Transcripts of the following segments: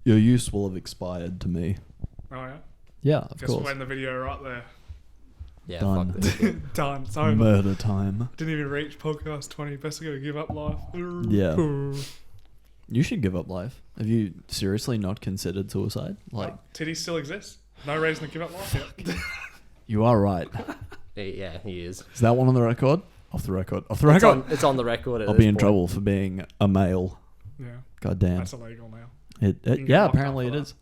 Your use will have expired to me. Oh yeah. Yeah, of Guess course. we'll end the video right there. Yeah, Done. fuck this. Done. It's over. Murder time. Didn't even reach podcast 20. Best to go give up life. Yeah. You should give up life. Have you seriously not considered suicide? Like, titties still exist. No reason to give up life yet. you are right. Yeah, he is. Is that one on the record? Off the record. Off the record. It's on the record. I'll be in trouble for being a male. Yeah. God damn. That's illegal now. It can get yeah, locked apparently up it for is.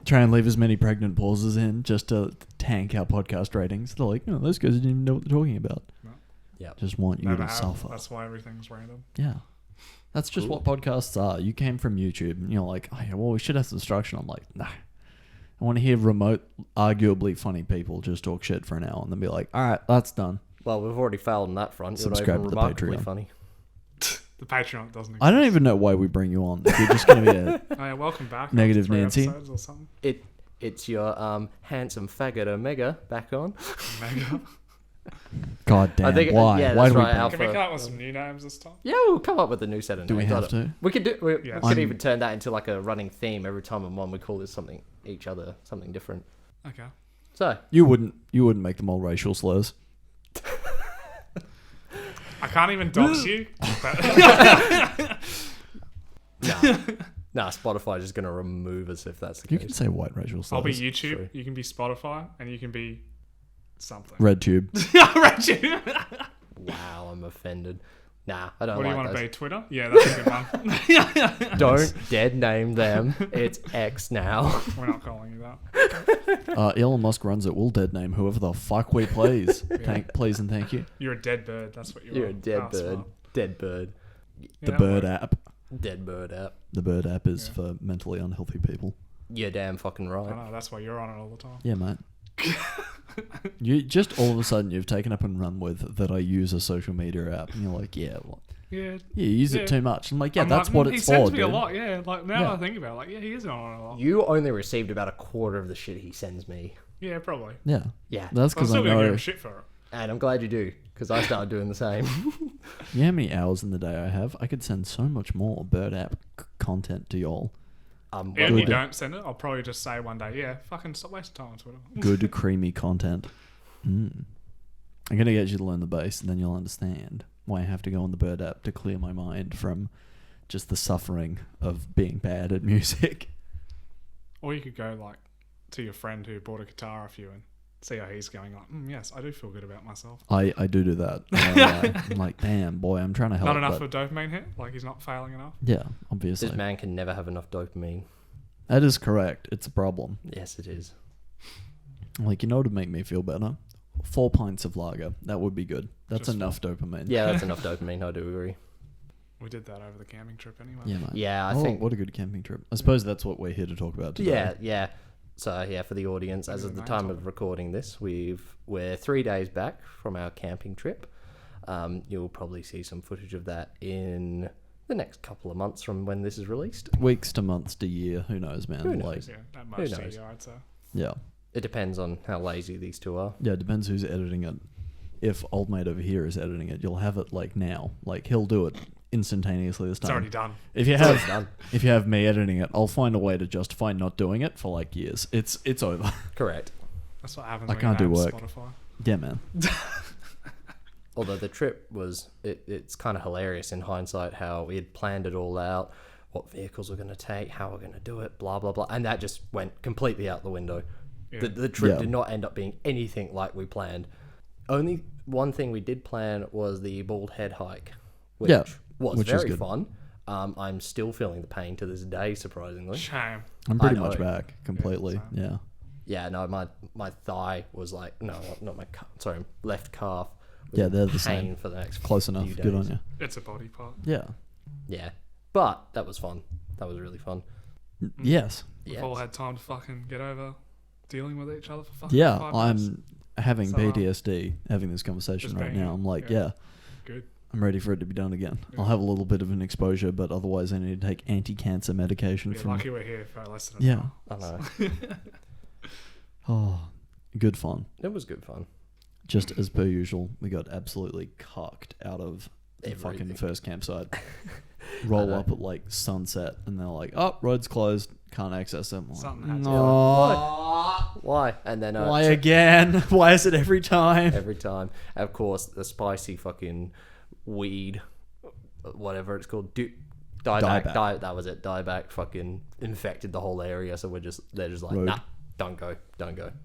Try and leave as many pregnant pauses in just to tank our podcast ratings. They're like, those guys didn't even know what they're talking about. No. Yeah. Just want you Never to have. suffer. That's why everything's random. Yeah. That's just what podcasts are. You came from YouTube and you're like, oh yeah, well, we should have some structure. I'm like, nah. I want to hear remote, arguably funny people just talk shit for an hour and then be like, all right, that's done. Well, we've already failed on that front. You're not Subscribe even to the remarkably Patreon. funny. The Patreon doesn't exist. I don't even know why we bring you on. If you're just going to be a Oh, yeah, welcome back. Negative After 3 Nancy. episodes or something. It's your handsome faggot Omega back on. Mega. God damn. I think- why? yeah, Why that's do we right, bring Alpha. Can we come up with some new names this time? Yeah, we'll come up with a new set of Do we names. have I don't- to? We could do. We Yes. could even turn that into like a running theme. Every time I'm on, we call it something something different. Okay. So You wouldn't make them all racial slurs. I can't even dox you. But nah, Spotify's just gonna remove us if that's the You case. can say white racial slurs. I'll be YouTube. True. You can be Spotify, and you can be something. RedTube. RedTube. Wow, I'm offended. Nah, I don't What do like you want to those. be? Twitter? Yeah, that's a good one. Don't dead name them. It's X now. We're not calling you that. Elon Musk runs it. We'll dead name whoever the fuck we please. Please and thank you. You're a dead bird. That's what you are. You're a dead Oh, bird. smart. Dead bird. Yeah, The that Bird works. app. Dead bird app. The Bird app is for mentally unhealthy people. You're damn fucking I right. know, that's why you're on it all the time. Yeah, mate. You just all of a sudden you've taken up and run with that I use a social media app, and you're like, yeah, well, Yeah. you use Yeah. it too much. I'm like, yeah, I'm that's like, what he it's sends for, me a dude. lot, yeah. Like now Yeah. I think about it, like, yeah, he is on it a lot. You only received about a quarter of the shit he sends me. Yeah, probably. Yeah, Yeah. that's I'm because I still gonna give know. him shit for it. And I'm glad you do, because I started doing the same. You know how many hours in the day I have? I could send so much more Bird app content to y'all. If Good. you don't send it, I'll probably just say one day, yeah, fucking stop wasting time on Twitter. Good, creamy content. I'm gonna get you to learn the bass, and then you'll understand why I have to go on the Bird app to clear my mind from just the suffering of being bad at music. Or you could go like to your friend who bought a guitar off you and see how he's going. Like, yes, I do feel good about myself. I do that. I'm like, damn, boy, I'm trying to help. Not enough but of a dopamine hit. Like he's not failing enough. yeah, obviously. This man can never have enough dopamine. That is correct. It's a problem. Yes, it is. Like, you know what would make me feel better? 4 pints of lager. That would be good. That's Just enough dopamine. Yeah, that's enough dopamine. I do agree. We did that over the camping trip anyway. Yeah, mate. Yeah, I Oh, think. what a good camping trip. I suppose that's what we're here to talk about today. Yeah, yeah. So yeah, for the audience, as of the time of recording this, we're 3 days back from our camping trip. You'll probably see some footage of that in the next couple of months from when this is released. Weeks to months to year. Who knows, man? Who knows? Like, Yeah, that much knows? to you, I'd say. yeah. It depends on how lazy these two are. Yeah, it depends who's editing it. If old mate over here is editing it, you'll have it like now. Like, he'll do it instantaneously this It's time. already done. If you It's already have done. if you have me editing it, I'll find a way to justify not doing it for like years. It's over. Correct. That's what happens I when can't you do have work. Spotify. Yeah, man. Although the trip was, it's kind of hilarious in hindsight how we had planned it all out, what vehicles we're going to take, how we're going to do it, blah, blah, blah. And that just went completely out the window. Yeah. The trip Yeah. did not end up being anything like we planned. Only one thing we did plan was the bald head hike, which Yeah, was which is very good. fun. I'm still feeling the pain to this day, surprisingly. Shame. I'm pretty I much know. back completely. Yeah. Yeah, no, my thigh was like, no, not my, sorry, left calf. was Yeah, in they're the pain same. for the next Close enough. few Good on days. you. It's a body part. Yeah. Yeah, but that was fun. That was really fun. Yes. We've Yeah, all had time to fucking get over dealing with each other for fucking Yeah, 5 minutes. I'm having So, PTSD having this conversation just right being now. here. I'm like, Yeah. yeah, Good. I'm ready for it to be done again. Yeah. I'll have a little bit of an exposure, but otherwise I need to take anti-cancer medication Yeah, from... lucky we're here for less than Yeah. I know. Oh, good fun. It was good fun. Just as per usual, we got absolutely cocked out of the fucking Everything. first campsite. roll up at like sunset, and they're like, "Oh, road's closed, can't access them." Something had to No. Why? And then Why again? Why is it every time? every time, of course, the spicy fucking weed, whatever it's called, dieback. That was it. Dieback fucking infected the whole area. So they're just like, Road. nah, don't go.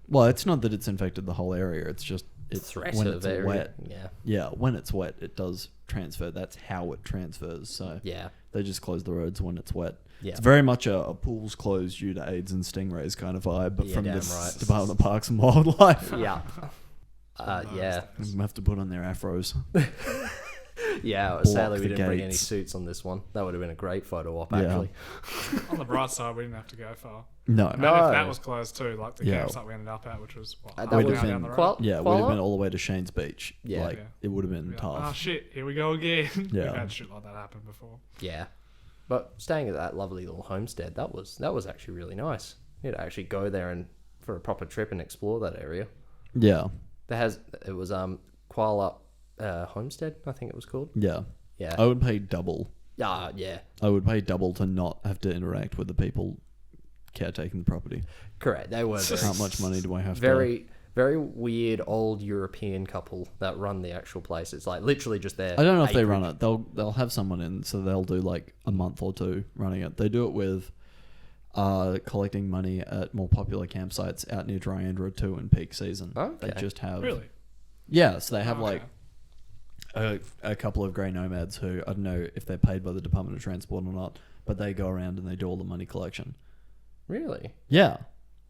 Well, it's not that it's infected the whole area. It's just Threat when of it's area. wet. Yeah. When it's wet, it does transfer. That's how it transfers. So Yeah. they just close the roads when it's wet. Yeah. It's very much a pool's closed due to AIDS and stingrays kind of vibe, but Yeah, from damn this right. Department of Parks and Wildlife. Yeah. Yeah. We have to put on their afros. Yeah. Block Sadly, we the didn't bring any gates. suits on this one. That would have been a great photo op, Yeah. actually. On the bright side, we didn't have to go far. No. Imagine No. if that was closed too, like the Yeah. campsite we ended up at, which was what, That half an would've hour been down the road. Yeah, we'd have been all the way to Shane's Beach. Yeah. Like, Yeah. it would have been We're like, tough. oh shit, here we go again. Yeah. We've had shit like that happen before. Yeah. But staying at that lovely little homestead, that was actually really nice. You had to actually go there and for a proper trip and explore that area. Yeah. It was Koala Homestead, I think it was called. Yeah. Yeah. I would pay double. Yeah. I would pay double to not have to interact with the people caretaking the property. Correct. They were How much money do I have to... very weird old European couple that run the actual place. It's like literally just their I don't know if they acreage. run it. They'll have someone in, so they'll do like a month or two running it. They do it with collecting money at more popular campsites out near Dryandra too in peak season. Okay. They just have... Really? Yeah, so they have Oh, like a couple of grey nomads who, I don't know if they're paid by the Department of Transport or not, but they go around and they do all the money collection. Really? Yeah.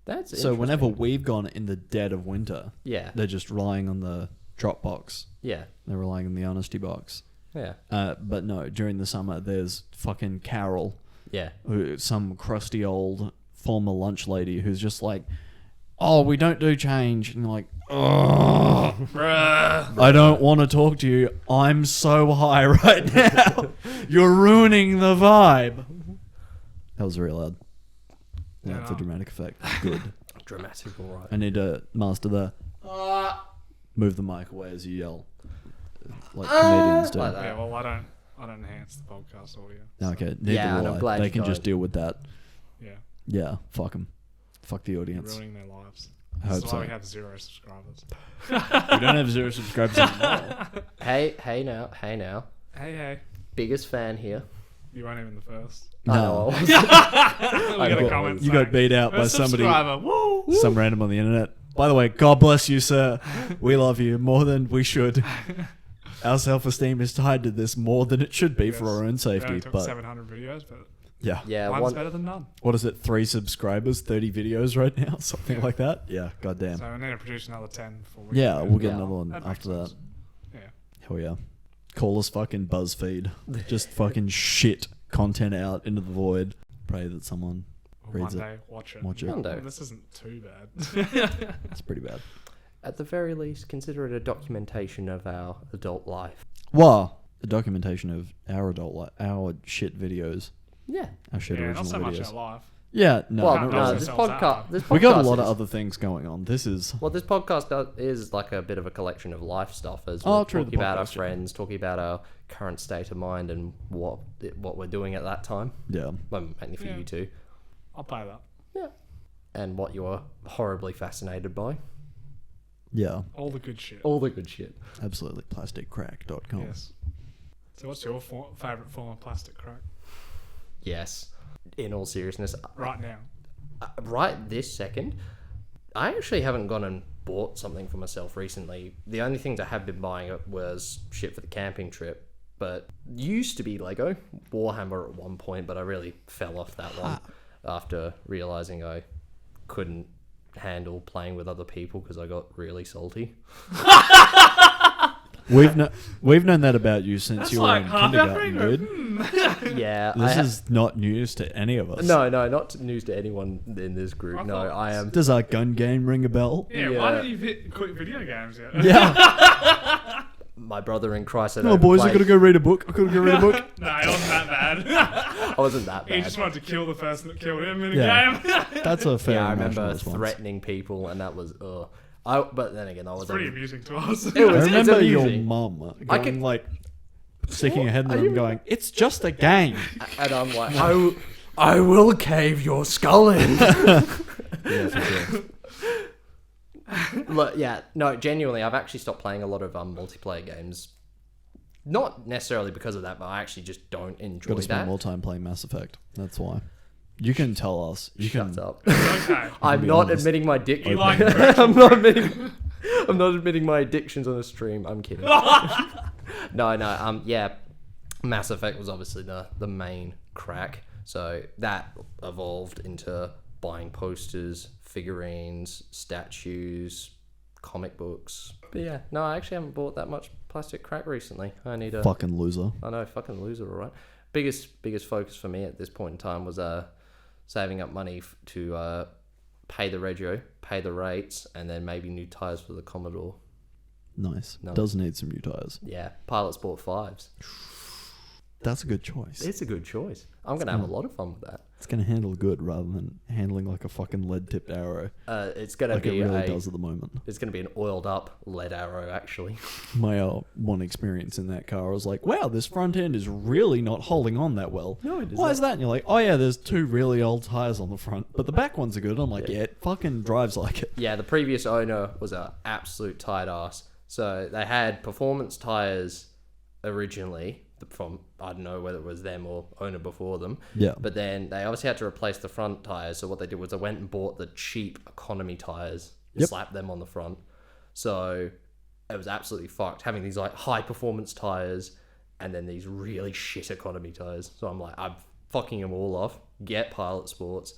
That's So whenever interesting. we've gone in the dead of winter, Yeah. they're just relying on the drop box. Yeah. They're relying on the honesty box. Yeah. But no, during the summer, there's fucking Carol, Yeah. some crusty old former lunch lady who's just like, oh, we don't do change. And you're like, oh, I don't want to talk to you. I'm so high right now. You're ruining the vibe. That was very loud. Yeah, for Yeah. dramatic effect. Good. Dramatic, all right. I need to master the move the mic away as you yell, like comedians do. Like that. Yeah, well, I don't enhance the podcast audio. Okay, neither Yeah, and will I'm I. glad They you can just don't. deal with that. Yeah, Yeah, fuck them. Fuck the you're audience. ruining their lives. I hope That's so. why we have 0 subscribers. We don't have 0 subscribers anymore. Hey now. Hey, Biggest fan here. you weren't even the first. I know No, I was. We got a got- comment you got saying, beat out by "First somebody, subscriber, woo!" some random on the internet. By the way, God bless you, sir. We love you more than we should. Our self-esteem is tied to this more than it should be for Yes. our own We safety. only took But 700 videos, but yeah, Yeah, one's one, better than none. what is it? 3 subscribers, 30 videos right now, something like that. Yeah, goddamn. So I need to produce another 10 before we Yeah, can we'll get Yeah. another one That makes after that. sense. Yeah. Hell yeah. Call us fucking BuzzFeed. Just fucking shit content out into the void. Pray that someone Well, reads one it. day, watch it. Watch it. One day. Well, this isn't too bad. It's pretty bad. at the very least, consider it a documentation of our adult life. Well, the documentation of our adult life, our shit videos, Yeah. our shit Yeah, original not so much videos. our life. Yeah, no, well, not no, no, really. this ourselves podcast. out. This podcast We got a lot is, of other things going on. This is Well, this podcast is like a bit of a collection of life stuff, as Oh, we're true, the talking about our podcast, yeah. friends, talking about our current state of mind and what we're doing at that time. yeah. Well, mainly for Yeah. you two, I'll play that. and what you're horribly fascinated by. Yeah, All the good shit. All the good shit. absolutely. Plasticcrack.com. Yes. So what's your favourite form of plastic crack? Yes. In all seriousness, Right now. right this second, I actually haven't gone and bought something for myself recently. The only things I have been buying was shit for the camping trip, but used to be Lego Warhammer at one point, but I really fell off that one after realizing I couldn't handle playing with other people because I got really salty. We've known that about you since That's you were like in half our kindergarten, dude. Yeah, This is not news to any of us. no, not news to anyone in this group. I No, thought- I am. Does our gun game ring a bell? Yeah, Yeah. why don't you quit video games yet? Yeah. My brother in Christ. Oh, boys, I gotta go read a book. I gotta go read a book. No, it wasn't that bad. I wasn't that He bad. just wanted to kill the person that killed him in a Yeah. game. That's a fair Yeah, I emotional remember response. threatening people, and that was but then again, I was It's pretty amusing to us. It I was remember your amusing. mum I going could- like, sticking your head in them going, it's just a game. And I'm like, I will cave your skull in. Yeah, for sure. Look, yeah, no, genuinely, I've actually stopped playing a lot of multiplayer games. Not necessarily because of that, but I actually just don't enjoy Got to spend that. more time playing Mass Effect. That's why. You can tell us. You Shut can. up. Okay. I'm be not honest. admitting my addiction. You like I'm not admitting my addictions on a stream. I'm kidding. No. Yeah, Mass Effect was obviously the main crack. So that evolved into buying posters, figurines, statues, comic books. But yeah, no, I actually haven't bought that much plastic crack recently. I need a Fucking loser. I know, fucking loser, all right. Biggest focus for me at this point in time was saving up money to pay the rego, pay the rates, and then maybe new tires for the Commodore. Nice. No. Does need some new tires. Yeah, Pilot Sport 5s. That's a good choice. It's a good choice. I'm gonna have a lot of fun with that. It's going to handle good rather than handling like a fucking lead-tipped arrow. It's gonna Like be it really does at the moment. It's gonna be an oiled up lead arrow, actually. My one experience in that car, I was like, wow, this front end is really not holding on that well. No, it Why is that? And you're like, oh yeah, there's two really old tires on the front, but the back ones are good. I'm like, yeah, it fucking drives like it. Yeah, the previous owner was an absolute tight ass. So they had performance tires originally from, I don't know whether it was them or owner before them. Yeah. But then they obviously had to replace the front tires. So what they did was they went and bought the cheap economy tires, Yep. slapped them on the front. So it was absolutely fucked having these like high performance tires and then these really shit economy tires. So I'm like, I'm fucking them all off, get Pilot Sports,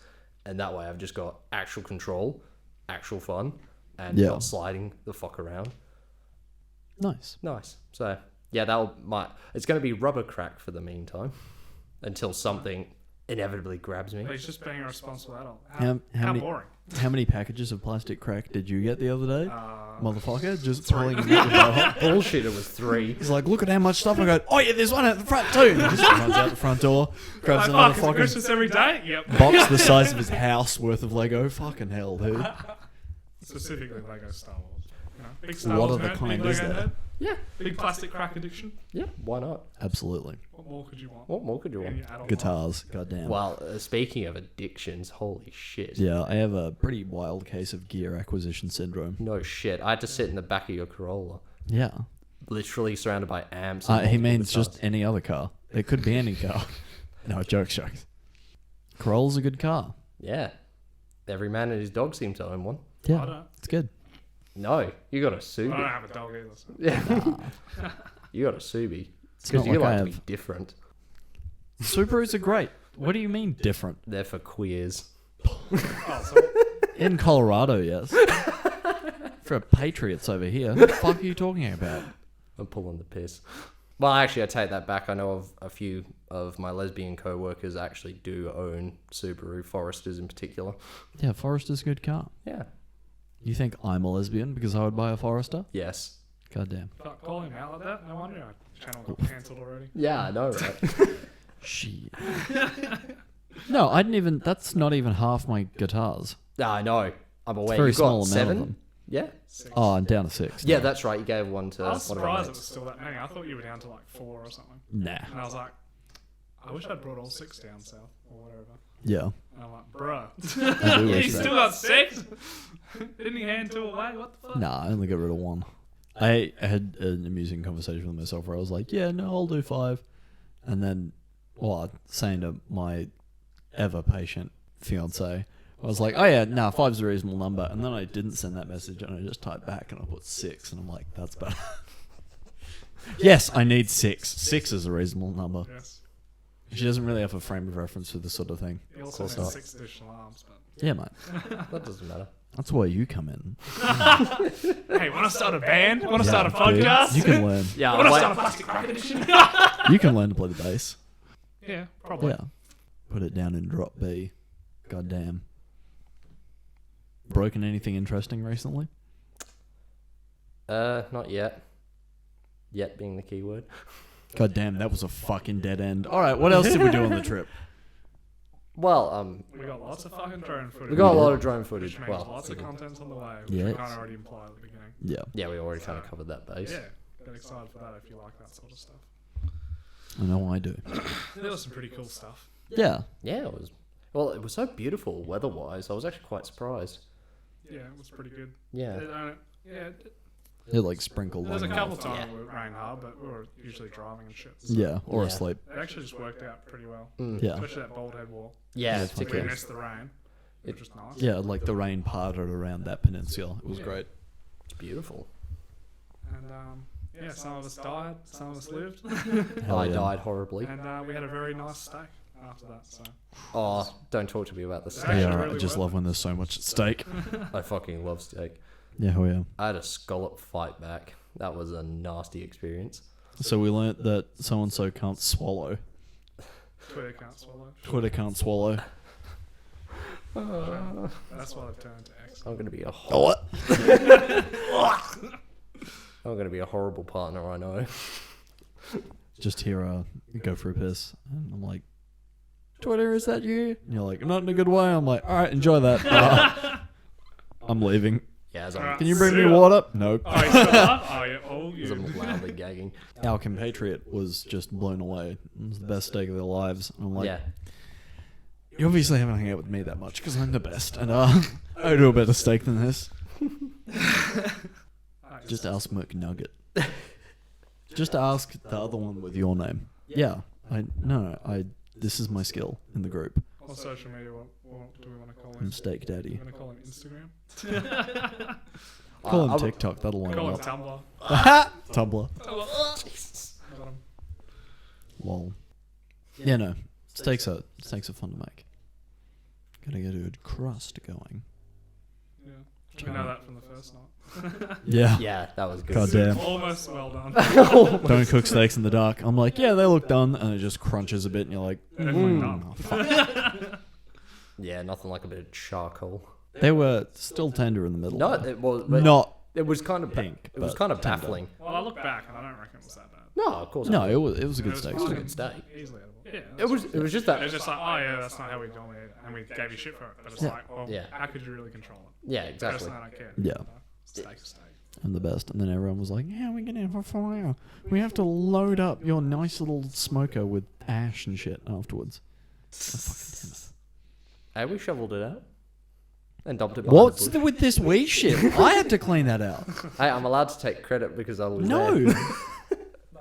and that way I've just got actual control, actual fun, and Yeah. not sliding the fuck around. Nice. Nice. So yeah, it's going to be rubber crack for the meantime until something inevitably grabs me. But he's just being a responsible adult. How How many- boring. How many packages of plastic crack did you get the other day? Uh, Motherfucker, just pulling him out the door. Bullshit, it was 3. He's like, look at how much stuff I got. Oh yeah, there's one at the front too. And he just runs out the front door, grabs like, another fuck, is it fucking Christmas every day? Yep. box the size of his house worth of Lego. Fucking hell, dude. Specifically Lego Star Wars. You know, big Star What Wars other nerd, kind big is Lego there? nerd, Yeah. big plastic crack addiction. Yeah, why not? Absolutely. What more could you want? What more could you in want? your adult life? Guitars, goddamn. Well, speaking of addictions, holy shit. Yeah, I have a pretty wild case of gear acquisition syndrome. No shit. I had to sit in the back of your Corolla, Yeah. literally surrounded by amps. and He multiple means guitars. just any other car. It could be any car. No, jokes. Corolla's a good car. Yeah. Every man and his dog seem to own one. I Yeah, don't. it's good. No, you got a I Subi. don't have a dog either. So. Yeah. You got a Subi. It's Because not you like I like to be have. different. Subarus are great. What do you mean different? They're for queers. Oh, so In Colorado, yes. For patriots over here, what the fuck are you talking about? I'm pulling the piss. Well, actually, I take that back. I know of a few of my lesbian co-workers actually do own Subaru Foresters in particular. Yeah, Forester's a good car. Yeah. You think I'm a lesbian because I would buy a Forester? Yes. Goddamn. fuck, call him out like that. No wonder our channel got cancelled already. Yeah, I know, right? Shit. No, I didn't even. That's not even half my guitars. Yeah, I know. I'm aware. very You've small got amount of 7? them. Yeah. 6. Oh, I'm down to 6. Yeah, that's right. You gave one to I was one of our surprised it was mates. still that many. I thought you were down to like 4 or something. Nah. And I was like, I wish I'd brought all 6 down south or whatever. Yeah. And I'm like, bruh. I do You wish still that. got 6? Didn't he hand 2 away? What the fuck? Nah, I only got rid of 1. I had an amusing conversation with myself where I was like, yeah, no, I'll do 5. And then, saying to my ever patient fiance, I was like, oh yeah, nah, 5's a reasonable number. And then I didn't send that message and I just typed back and I put 6 and I'm like, that's better. Yes, I need 6. 6 is a reasonable number. Yes. She doesn't really have a frame of reference for this sort of thing. He also course has not. 6 additional arms, but Yeah, mate. That doesn't matter. That's where you come in. hey, want to start a band? Want to Yeah, start a dude. podcast? You can learn. Yeah, Want to wait- start a plastic crack addiction? You can learn to play the bass. Yeah, probably. Yeah. Put it down in drop B. Goddamn. Broken anything interesting recently? not yet. Yet being the key word. Goddamn, that was a fucking dead end. Alright, what else did we do on the trip? Well, We got lots of fucking drone footage. we got a did. lot of drone footage. Which means Well, lots of content's on the way, which Yes. we kind of already implied at the beginning. Yeah. yeah, we already kind of covered that base. Yeah, get excited for that if you like that sort of stuff. I know I do. There was some pretty cool stuff. Yeah. Yeah, it was. Well, it was so beautiful weather-wise. I was actually quite surprised. Yeah, it was pretty good. Yeah. It like sprinkled. There was a like couple times where it rained hard, but we were usually driving and shit. So Yeah, or Yeah. asleep. it actually just worked out pretty well. Yeah. Especially that bald head wall. Yeah, it's We particularly. missed the rain, which was nice. Yeah, like the rain parted around that peninsula. It was great. It's beautiful. And some of us died, some of us lived, Hell I yeah. died horribly. and we had a very nice steak after that. So Oh, don't talk to me about the steak. Actually Yeah, really I just worth love when there's so much at stake. I fucking love steak. Yeah, hell yeah. I had a scallop fight back. That was a nasty experience. So we learnt that so and so can't swallow. Twitter can't swallow. Twitter can't swallow. That's why they've turned to X. I'm gonna be a What? I'm gonna be a horrible partner. I know. Just hear go for a piss, and I'm like, Twitter, is that you? And you're like, not in a good way. I'm like, all right, enjoy that. I'm leaving. Yeah, as Alright. I'm, Can you bring me See ya. water? Nope. Oh, you still are? Oh, yeah. Oh, as I'm you. loudly gagging. Our compatriot was just blown away. It was the best steak of their lives. And I'm like, Yeah. you obviously haven't hung out with me that much because I'm the best, and I do a better steak than this. Just ask McNugget. Just ask the other one with your name. Yeah, this is my skill in the group. What social media? What do we want to call I'm him? Steak Do Daddy. we want to call him Instagram? Call him I would- TikTok. That'll line Call him him up. Tumblr. Tumblr. Got him. Lol. Yeah, no. Steaks are fun to make. Gotta get a good crust going. Yeah. We know that from the first night. Yeah. Yeah, that was good. God damn. Almost well done. Don't cook steaks in the dark. I'm like, yeah, they look done, and it just crunches a bit, and you're like, Definitely oh, not. fuck. Yeah, nothing like a bit of charcoal. They were still tender in the middle. No, though. it was but Not It was kind of pink, It was but kind of tender. baffling. Well, I look back and I don't reckon it was that bad. No, of course No, not. it was a good steak. It was a fine. good steak. Easily edible. Yeah. It was just that. It's just like, oh yeah, that's not how we normally eat it, and we gave you shit for it. But it's Yeah. like, well, Yeah. how could you really control it? Yeah, exactly. Personally, I don't care. Yeah. Steak, steak. I'm the best. And then everyone was like, yeah, we're gonna have a fire. We have to load up your nice little smoker with ash and shit afterwards. Hey, we shoveled it out and dumped it. behind What's the bush. with this weed shit? I had to clean that out. Hey, I'm allowed to take credit because I was No. there.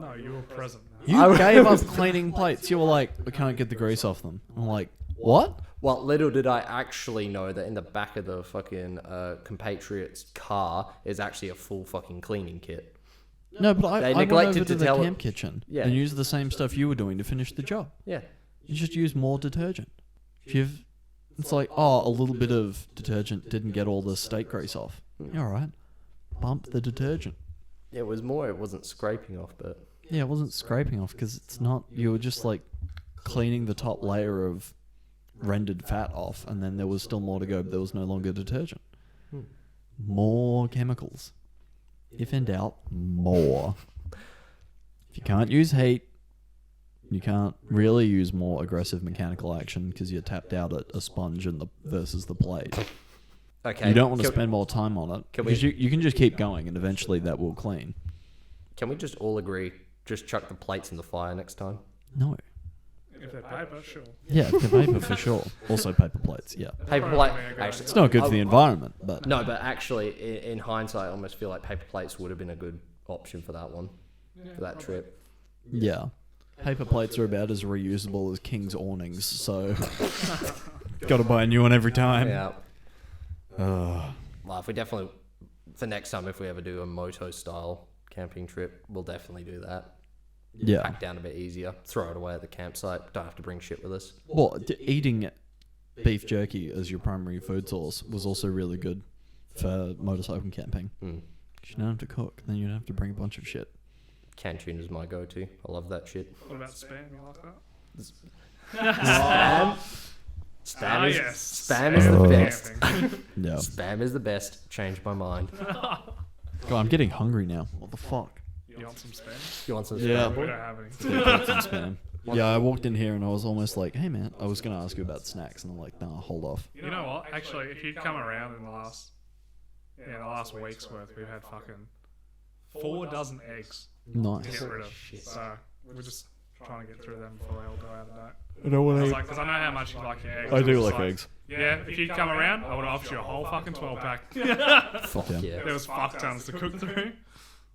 No, you were present. You gave up cleaning plates. You were like, we can't get the grease off them. I'm like, what? Well, little did I actually know that in the back of the fucking compatriot's car is actually a full fucking cleaning kit. No, but They I went neglected over to to the tell- camp kitchen Yeah. and used the same stuff you were doing to finish the job. Yeah. You just use more detergent. It's like, oh, a little bit of detergent didn't get all the steak grease off. Yeah, all right. Bump the detergent. It was more, it wasn't scraping off, but Yeah, it wasn't scraping off because it's not. You were just like cleaning the top layer of rendered fat off, and then there was still more to go, but there was no longer detergent. More chemicals. If in doubt, more. If you can't use heat, you can't really use more aggressive mechanical action because you're tapped out at a sponge and versus the plate. okay. You don't want to can- spend more time on it can because we- you can just keep going and eventually that will clean. Can we just all agree? Just chuck the plates in the fire next time. No. If they're paper, sure. Yeah, the paper for sure. Also paper plates, yeah. Paper Probably plate. a good Actually, It's not good for the environment, but no, but actually, in hindsight, I almost feel like paper plates would have been a good option for that one, for that trip. yeah. Paper plates are about as reusable as King's awnings, so got to buy a new one every time. Yeah. Ugh. Well, if we definitely, for next time, if we ever do a moto style camping trip, we'll definitely do that. Yeah. Pack down a bit easier, throw it away at the campsite. Don't have to bring shit with us. Well, eating beef jerky as your primary food source was also really good for motorcycle camping. Mm. 'Cause you don't have to cook, then you don't have to bring a bunch of shit. Canned tuna is my go-to. I love that shit. What about spam? You like that? Spam. Spam is yes. spam is the Oh. best. Yeah. Spam is the best. Changed my mind. God, I'm getting hungry now. What the fuck? You want some spam? You want some Yeah. spam? We don't have any. Spam. Yeah, I walked in here and I was almost like, hey man, I was going to ask you about snacks, and I'm like, nah, hold off. You know what? Actually, if you'd come around in the last week's worth, we've had fucking 4 dozen eggs to Nice. get rid of. So we just trying to get through them before they all go out of date. I don't want I was to. like, because I know how much you like your eggs. I do was like just eggs. Yeah, if you'd come around, I would have offered you a whole fucking 12-pack. Fuck yeah. There was fuck tons to cook through.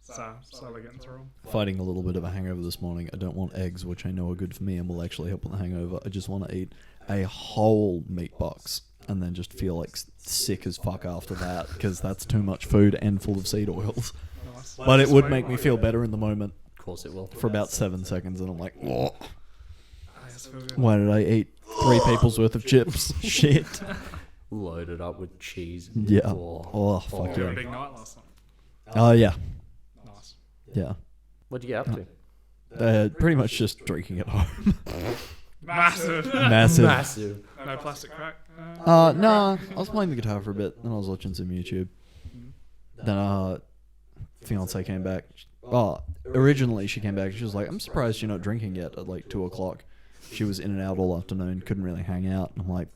So, slowly getting through them. Fighting a little bit of a hangover this morning. I don't want eggs, which I know are good for me and will actually help with the hangover. I just want to eat a whole meat box and then just feel like sick as fuck after that because that's too much food and full of seed oils. Nice. But it would make me feel better in the moment Of course it will. for about 7 seconds, and I'm like, oh, Yes, it feels good. why did I eat 3 people's worth of chips? Shit. Loaded up with cheese. Yeah. Oh. Oh, fuck You had a yeah. big night last night. Oh, yeah. Nice. Yeah. What'd you get up to? Pretty much just drinking at home. Massive. Massive. Massive. No plastic crack. Nah, I was playing the guitar for a bit, then I was watching some YouTube. Then, fiance came back. Originally she came back, she was like, I'm surprised you're not drinking yet at like 2 o'clock. She was in and out all afternoon, couldn't really hang out. And I'm like,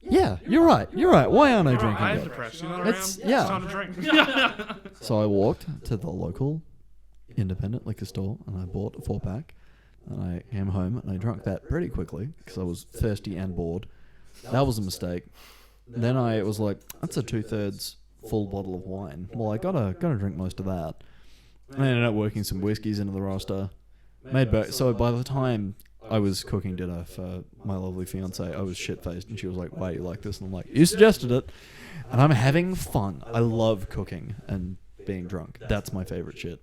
yeah, you're right. Why aren't I drinking I am yet? depressed. You're not It's- around. yeah. It's time to drink. So I walked to the local independent liquor store and I bought a 4-pack. And I came home and I drank that pretty quickly because I was thirsty and bored. That was a mistake. Then I was like, that's a 2/3 full bottle of wine. Well, I gotta drink most of that. I ended up working some whiskeys into the roster. So by the time I was cooking dinner for my lovely fiance, I was shit-faced and she was like, why are you like this? And I'm like, you suggested it. And I'm having fun. I love cooking and being drunk. That's my favorite shit.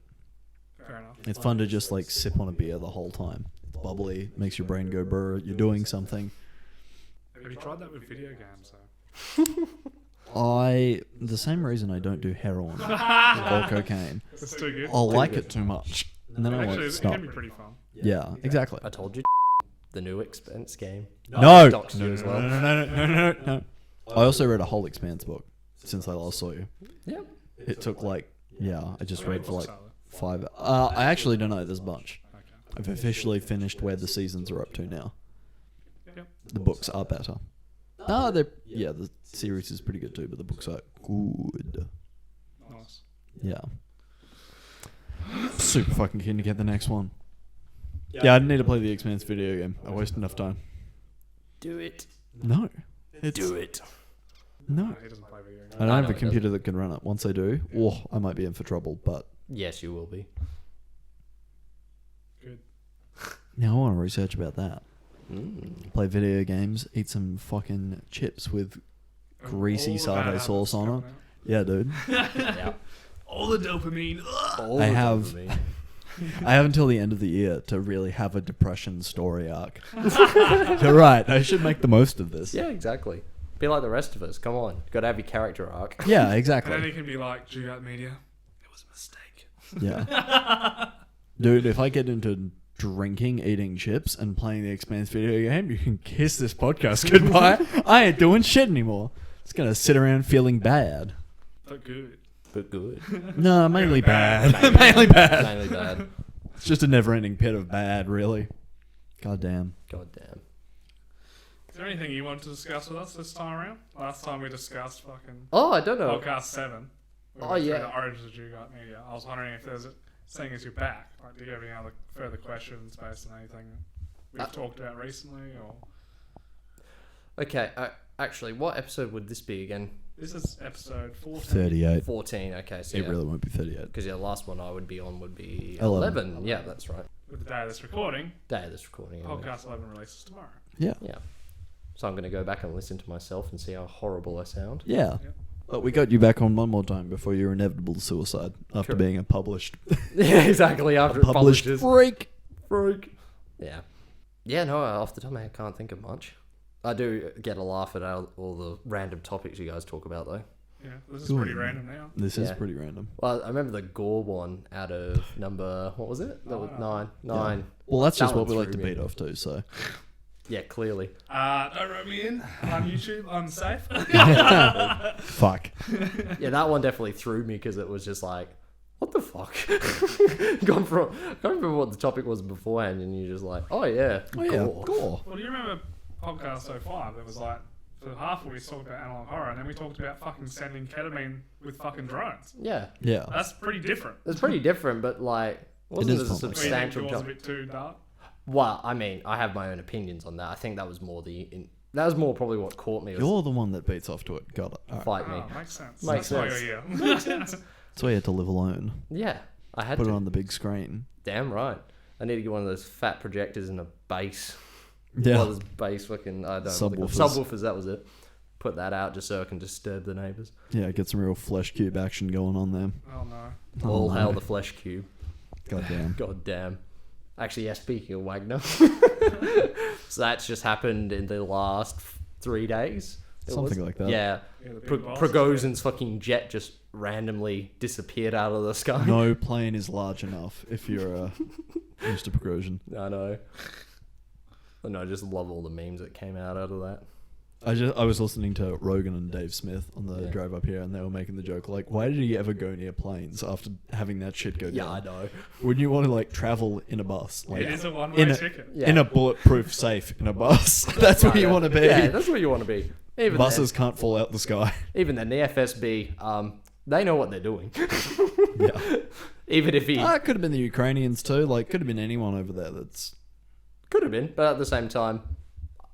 Fair enough. It's fun to just like sip on a beer the whole time. It's bubbly, makes your brain go brr. You're doing something. Have you tried that with video games, though? The same reason I don't do heroin or cocaine. It's too good. I'll like it too much, and then I Actually, won't it stop. can be pretty fun. Yeah, exactly. I told you. The new expense game. No, Docs you as well. no. I also read a whole Expanse book since I last saw you. Yep. It took like, I just read for like Solid. 5. I actually don't know. There's a bunch. Okay. I've officially finished where the seasons are up to now. Yep. The books are better. The series is pretty good too, but the books are good. Nice. Yeah. Super fucking keen to get the next one. Yeah, I didn't need to play the Expanse video game. I wasted enough time. Do it. No. Do it. No. No, he doesn't play video games. I don't I have know a it computer that can run it. Once I do, I might be in for trouble, but Yes, you will be. Good. now I want to research about that. Mm. Play video games, eat some fucking chips with greasy All the bad satay sauce habits on it. coming out. Yeah, dude. Yeah. All the dopamine. All I the have- dopamine. I have until the end of the year to really have a depression story arc. You're right. I should make the most of this. Yeah, exactly. Be like the rest of us. Come on. Got to have your character arc. Yeah, And then exactly. he can be like, Dugite Media, it was a mistake. Yeah. Dude, if I get into drinking, eating chips, and playing the Expanse video game, you can kiss this podcast goodbye. I ain't doing shit anymore. Just gonna sit around feeling bad. But good. But good. No, mainly bad. Mainly mainly bad. Mainly bad. It's just a never-ending pit of bad, really. God damn. God damn. Is there anything you want to discuss with us this time around? Last time we discussed fucking Oh, I don't know. podcast 7. We Oh, went through yeah. The origins of Dugite Media. I was wondering if there's, seeing as you're back, like, do you have any other further questions based on anything we've talked about recently? Or Okay, actually, what episode would this be again? this is episode 14. 38. 14. Okay, so It really won't be 38. because the last one I would be on would be 11. 11. Yeah, that's right. With the day of this recording, Day of this recording. anyway. podcast 11 releases tomorrow. Yeah. Yeah. So I'm going to go back and listen to myself and see how horrible I sound. Yeah. Yep. But we got you back on one more time before your inevitable suicide after True. being a published Yeah, exactly. After it published publishes. freak. Freak. Yeah. Yeah, no, off the top of my head, I can't think of much. I do get a laugh at all the random topics you guys talk about, though. Yeah, this is Good. pretty random now. This is Yeah. pretty random. Well, I remember the gore one out of number, what was it? That was 9. 9. Well, that's That just what one we like to threw me. beat off to, so. Yeah, clearly. Don't write me in on YouTube. I'm safe. Fuck. Yeah, that one definitely threw me because it was just like, what the fuck? Gone from, I can't remember what the topic was beforehand, and you're just like, oh yeah, Oh, yeah. gore. Gore. Well, do you remember podcast 05? There was like, for half of it we talked about analog horror, and then we talked about fucking sending ketamine with fucking drones. Yeah, Yeah. That's pretty different. it's pretty different, but like, wasn't is it a complex. Do you think substantial yours a jump? bit too dark? Well, I mean, I have my own opinions on that. I think that was more that was more probably what caught me. You're the one that beats off to it. Got it. All right. Fight me. Oh, makes sense. Makes That's sense. why you're here. That's why you had to live alone. Yeah, I had Put to. it on the big screen. Damn right. I need to get one of those fat projectors and a bass. Yeah. Well, there's bass fucking, I don't know. Subwoofers. Subwoofers, that was it. Put that out just so I can disturb the neighbours. Yeah, get some real flesh cube action going on there. Oh no. Oh, All no. hail the flesh cube. God damn. God damn. Actually, yeah, speaking of Wagner. So that's just happened in the last 3 days. Something like that. Yeah. Yeah, the big boss. Prigozhin's fucking jet just randomly disappeared out of the sky. No plane is large enough if you're Mr. Prigozhin. I know. I just love all the memes that came out of that. I was listening to Rogan and Dave Smith on the Yeah. drive up here, and they were making the joke like, why did he ever go near planes after having that shit go Yeah, down? I know. Wouldn't you want to like travel in a bus, like It is a one-way in a- ticket. Yeah. in a bulletproof safe in a bus? That's where you want to be. Yeah, that's where you want to be. Even Buses can't fall out the sky. Even then, the FSB, they know what they're doing. Yeah. Even if he It could have been the Ukrainians too. Like, could have been anyone over there. That's could have been, but at the same time,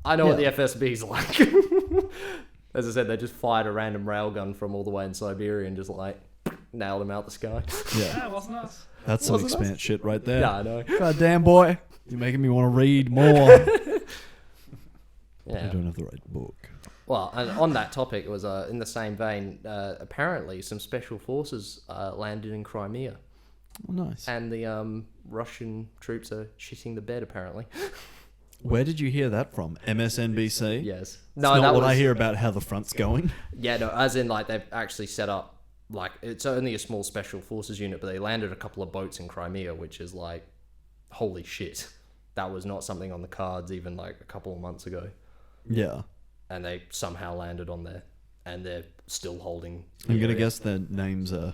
I know what the Yeah. FSB's like. As I said, they just fired a random railgun from all the way in Siberia and just like nailed him out the sky. yeah. Yeah, it wasn't us. That's some Wasn't us? expanse shit right there. Yeah, I know. God damn, boy, you're making me want to read more. I Yeah. don't have the right book. Well, and on that topic, it was in the same vein. Apparently, some special forces landed in Crimea, Oh, nice. and the Russian troops are shitting the bed. Apparently, Where did you hear that from? MSNBC? yes. It's not what I hear about how the front's going. Yeah, no, as in like they've actually set up like it's only a small special forces unit, but they landed a couple of boats in Crimea, which is like, holy shit, that was not something on the cards even like a couple of months ago, Yeah. and they somehow landed on there, and they're still holding. the I'm going to area. guess their names are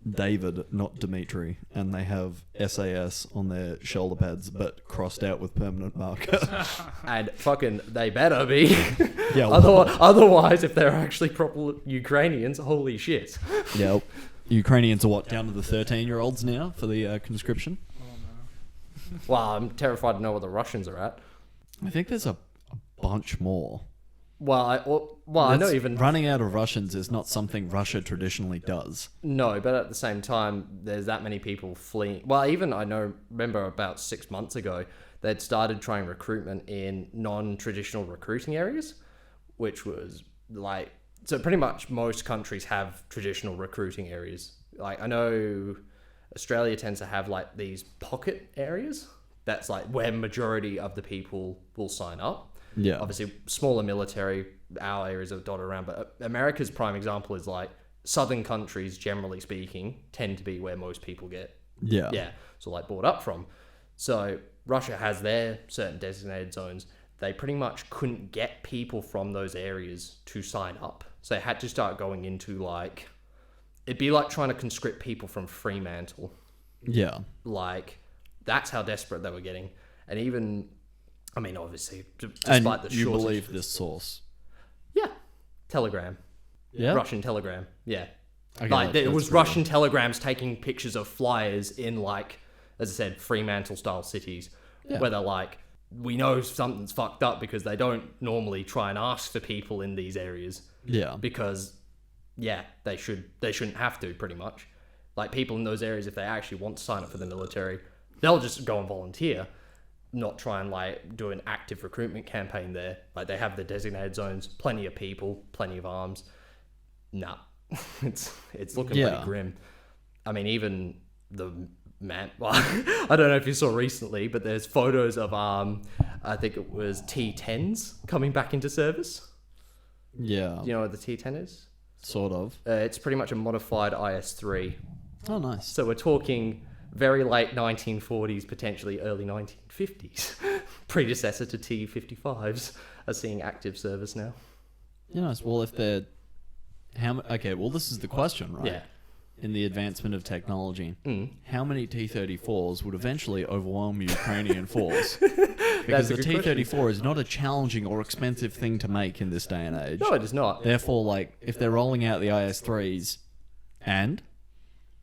David, not Dimitri, and they have SAS on their shoulder pads, but crossed out with permanent marker. And fucking, they better be. Yeah, well- Otherwise, if they're actually proper Ukrainians, holy shit. Yeah. Ukrainians are what, down to the 13-year-olds now for the conscription? Oh no. Wow, I'm terrified to know what the Russians are at. I think there's a bunch more. Well, I know even running out of Russians is not something Russia traditionally does. no, but at the same time, there's that many people fleeing. Well, even remember about 6 months ago, they'd started trying recruitment in non-traditional recruiting areas, which was like, so pretty much most countries have traditional recruiting areas. Like, I know Australia tends to have like these pocket areas. That's like where majority of the people will sign up. Yeah. Obviously, smaller military, our areas are dotted around, but America's prime example is like southern countries, generally speaking, tend to be where most people get, Yeah. so like brought up from. So Russia has their certain designated zones. They pretty much couldn't get people from those areas to sign up. So they had to start going into like, it'd be like trying to conscript people from Fremantle. Yeah. Like, that's how desperate they were getting. And even, I mean, obviously, despite And the you shortage. believe this source? Yeah. Telegram. Yeah. Russian Telegram. Yeah. Okay, Like, there that's was pretty Russian telegrams taking pictures of flyers in, like, as I said, Fremantle-style cities. Yeah. Where they're like, we know something's fucked up because they don't normally try and ask for people in these areas. Yeah. Because, yeah, they shouldn't have to, pretty much. Like, people in those areas, if they actually want to sign up for the military, they'll just go and volunteer, not try and like do an active recruitment campaign there. Like, they have the designated zones, plenty of people, plenty of arms. Nah, it's looking Yeah. pretty grim. I mean, even the man. Well, I don't know if you saw recently, but there's photos of I think it was T10s coming back into service. Yeah. Do you know what the T10 is? Sort of. It's pretty much a modified IS-3. Oh, nice. So we're talking very late 1940s, potentially early 1950s. Predecessor to T-55s are seeing active service now. Yeah, nice. Well, if they're... Okay, well, this is the question, right? Yeah. In the advancement of technology, Mm. how many T-34s would eventually overwhelm Ukrainian force? That's Because a the good question. T-34 is not a challenging or expensive thing to make in this day and age. No, it is not. Therefore, like, if they're rolling out the IS-3s, and...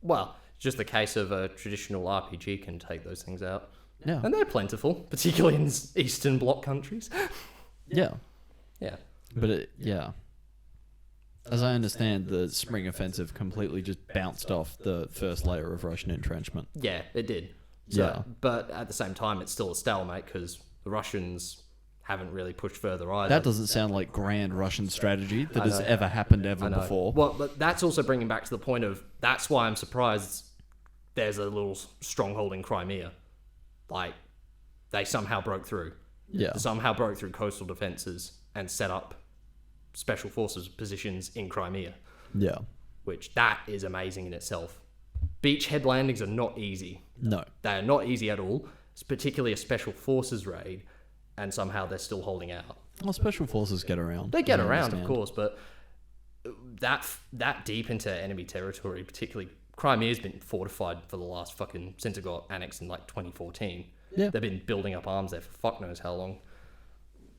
Well, it's just the case of a traditional RPG can take those things out. Yeah. And they're plentiful, particularly in Eastern Bloc countries. Yeah. Yeah. But as I understand, the spring offensive completely just bounced off the first layer of Russian entrenchment. Yeah, it did. So, Yeah. But at the same time, it's still a stalemate because the Russians haven't really pushed further either. That doesn't sound like grand Russian strategy that I has know. ever happened I ever know. before. Well, but that's also bringing back to the point of that's why I'm surprised there's a little stronghold in Crimea. Like, they somehow broke through. Yeah. Somehow broke through coastal defenses and set up special forces positions in Crimea, Yeah. which that is amazing in itself. Beachhead landings are not easy. No. They are not easy at all. It's particularly a special forces raid, and somehow they're still holding out. Well, special forces get around. They get as I around, of understand. course, but that deep into enemy territory, particularly Crimea's been fortified for the last fucking since it got annexed in like 2014. Yeah. They've been building up arms there for fuck knows how long.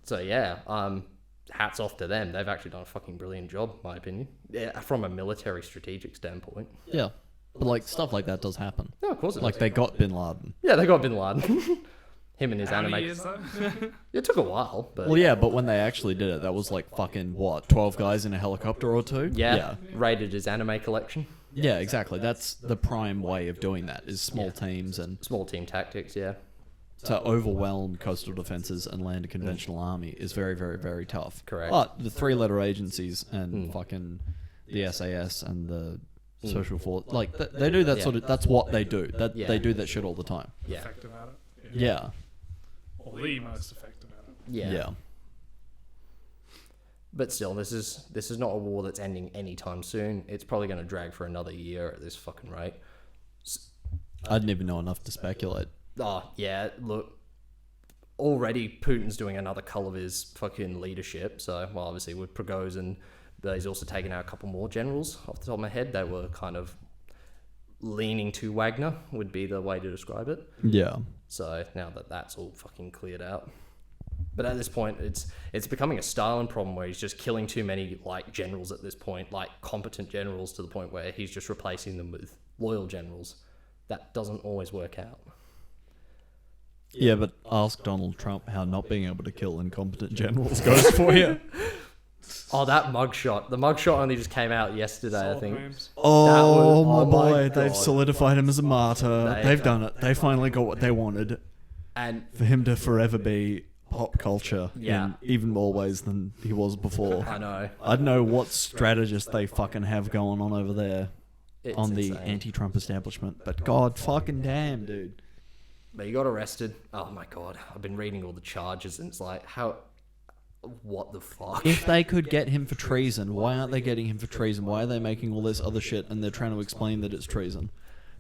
So yeah, hats off to them. They've actually done a fucking brilliant job, in my opinion. Yeah, from a military strategic standpoint. Yeah. But like stuff like that does happen. No, of course it Like does. they got Bin Laden. Yeah, they got Bin Laden. Him and his How many anime. years though? It took a while, but Well, yeah, but when they actually did it, that was like fucking what, 12 guys in a helicopter or two? yeah, raided his anime collection. Yeah, exactly. That's the prime way of doing that is small teams and Small team tactics, yeah. to overwhelm coastal defenses and land a conventional army is very, very, very tough. Correct. But the three-letter agencies and fucking the SAS and the social force, like they do that Yeah. sort of. That's what they do. That Yeah. they do that shit all the time. Yeah. Effective at it. Yeah. Or the most effective at it. Yeah. But still, this is not a war that's ending anytime soon. It's probably going to drag for another year at this fucking rate. I didn't even know enough to speculate. Oh, yeah, look. Already, Putin's doing another cull of his fucking leadership. So, well, obviously, with Prigozhin, but he's also taken out a couple more generals off the top of my head. They were kind of leaning to Wagner, would be the way to describe it. Yeah. So, now that that's all fucking cleared out. But at this point, it's becoming a Stalin problem where he's just killing too many, like, generals at this point, like, competent generals to the point where he's just replacing them with loyal generals. That doesn't always work out. Yeah, but ask Donald Trump how not being able to kill incompetent generals goes for you. Oh, that mugshot. The mugshot only just came out yesterday, I Solid think. memes. Oh, oh my my boy, they've God. solidified him as a martyr. They've They've done it. They finally got what they wanted. And For him to forever be pop culture Yeah. in even more ways than he was before. I know. I don't know what strategists they fucking have going on over there It's on the insane. anti-Trump establishment, but god fucking damn, dude. But he got arrested. Oh my God. I've been reading all the charges and it's like, what the fuck? If they could get him for treason, why aren't they getting him for treason? Why are they making all this other shit and they're trying to explain that it's treason?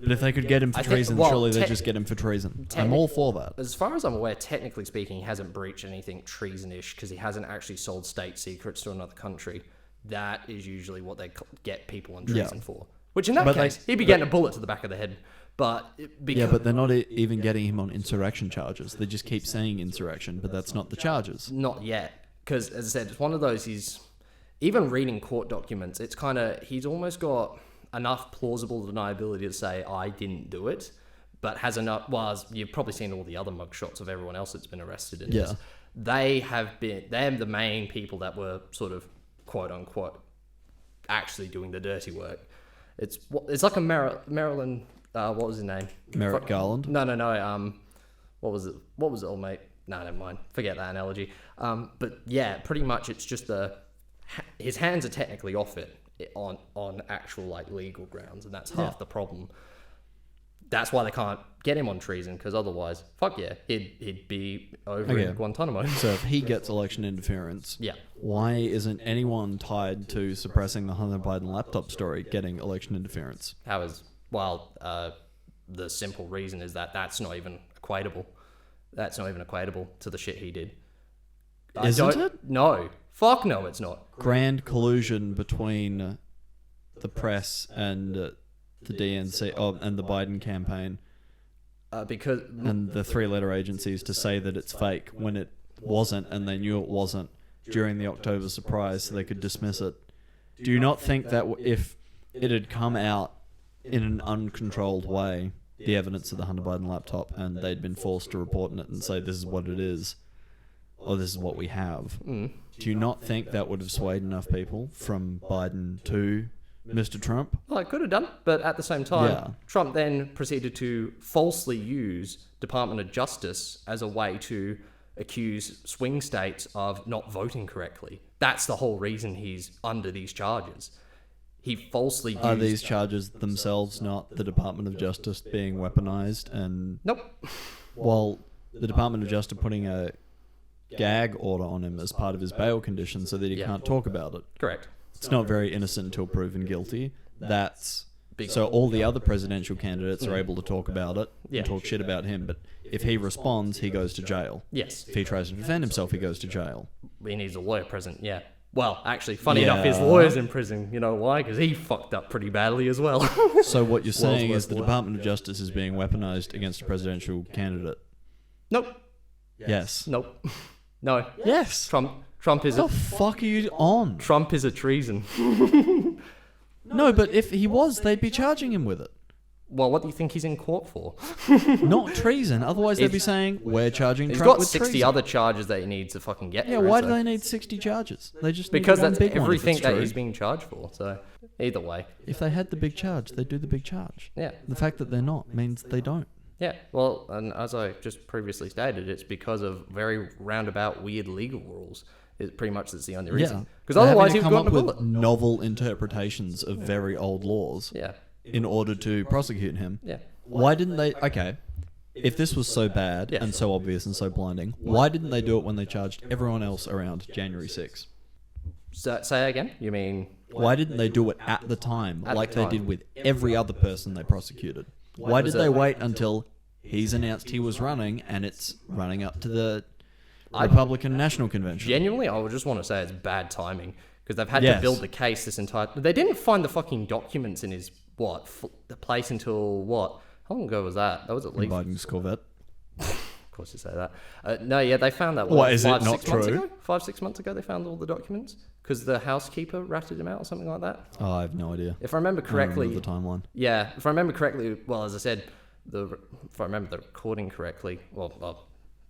But if they could get him for I think- treason, well, surely they just get him for treason. I'm all for that. As far as I'm aware, technically speaking, he hasn't breached anything treasonish because he hasn't actually sold state secrets to another country. That is usually what they get people on treason for. Which in that But case, he'd be getting a bullet to the back of the head. But Yeah, but they're not even getting him on insurrection charges. They just keep saying insurrection, but that's not the charges. not yet. Because, as I said, it's one of those, even reading court documents, it's kind of, he's almost got enough plausible deniability to say, I didn't do it, but has enough, well, as you've probably seen all the other mugshots of everyone else that's been arrested in this. They're the main people that were sort of, quote unquote, actually doing the dirty work. It's like a Maryland, what was his name? Merrick Garland? No. What was it, old mate? No, never mind. Forget that analogy. But yeah, pretty much it's just his hands are technically off it on actual like legal grounds, and that's half the problem. That's why they can't get him on treason, because otherwise, fuck yeah, he'd be over in Guantanamo. So if he gets election interference, Yeah. why isn't anyone tied to suppressing the Hunter Biden laptop story getting election interference? The simple reason is that's not even equatable. That's not even equatable to the shit he did. Isn't it? No. Fuck no, it's not. Grand collusion between the press and the DNC and the Biden campaign Because and the three-letter agencies to say that it's fake when it wasn't, and they knew it wasn't during the October surprise, so they could dismiss it. Do you not think that if it had come out in an uncontrolled way, the evidence of the Hunter Biden laptop and they'd been forced to report on it and say this is what it is, or this is what we have, do you not think that would have swayed enough people from Biden to Mr. Trump? Well, it could have done, but at the same time, Trump then proceeded to falsely use Department of Justice as a way to accuse swing states of not voting correctly. That's the whole reason he's under these charges. He falsely used... Are these charges themselves not the Department of Justice being weaponized and... Nope. Well, the Department of Justice putting a gag order on him as part of his bail condition so that he can't talk about it. Correct. It's not very innocent until proven guilty. That's... So all the other presidential candidates are able to talk about it and talk shit about him, but if he responds, he goes to jail. Yes. If he tries to defend himself, he goes to jail. He needs a lawyer present, yeah. Well, actually, funny enough, his lawyer's in prison. You know why? Because he fucked up pretty badly as well. So what you're saying is the Department of Justice is being weaponized against a presidential candidate? Nope. Yes. Nope. No. Yes. Trump is what the fuck are you on? Trump is a treason. No, but if he was, they'd be charging him with it. Well, what do you think he's in court for? Not treason. Otherwise, they'd be saying, we're charging He's Trump got with 60 treason. other charges that he needs to fucking get Yeah, through, why so- do they need 60 charges? They just Because need one that's big one if everything it's that true. he's being charged for. So, either way. If they had the big charge, they'd do the big charge. Yeah. The fact that they're not means they don't. Yeah, well, and as I just previously stated, it's because of very roundabout, weird legal rules. It's pretty much that's the only reason. Yeah. Because They're otherwise, having he'd to gotten a come up with bullet. novel interpretations of very old laws Yeah. in order to prosecute him. Yeah. Why didn't they... Okay, if this was so bad and so obvious and so blinding, why didn't they do it when they charged everyone else around January 6th? So, say again? You mean... Why didn't they do it at the time, At like the they time. did with every other person they prosecuted? Why did they wait until he's announced he was running and it's running up to the Republican National Convention? Genuinely, I would just want to say it's bad timing. Because they've had Yes. to build the case this entire... They didn't find the fucking documents in his, the place until, How long ago was that? That was at least... Biden's Corvette. Of course you say that. No, yeah, they found that... What, is it 5, not 6 months true? ago? 5, 6 months ago, they found all the documents. Because the housekeeper ratted him out or something like that. Oh, I have no idea. If I remember correctly... I don't remember the timeline. Yeah, if I remember correctly, well, as I said, if I remember the recording correctly,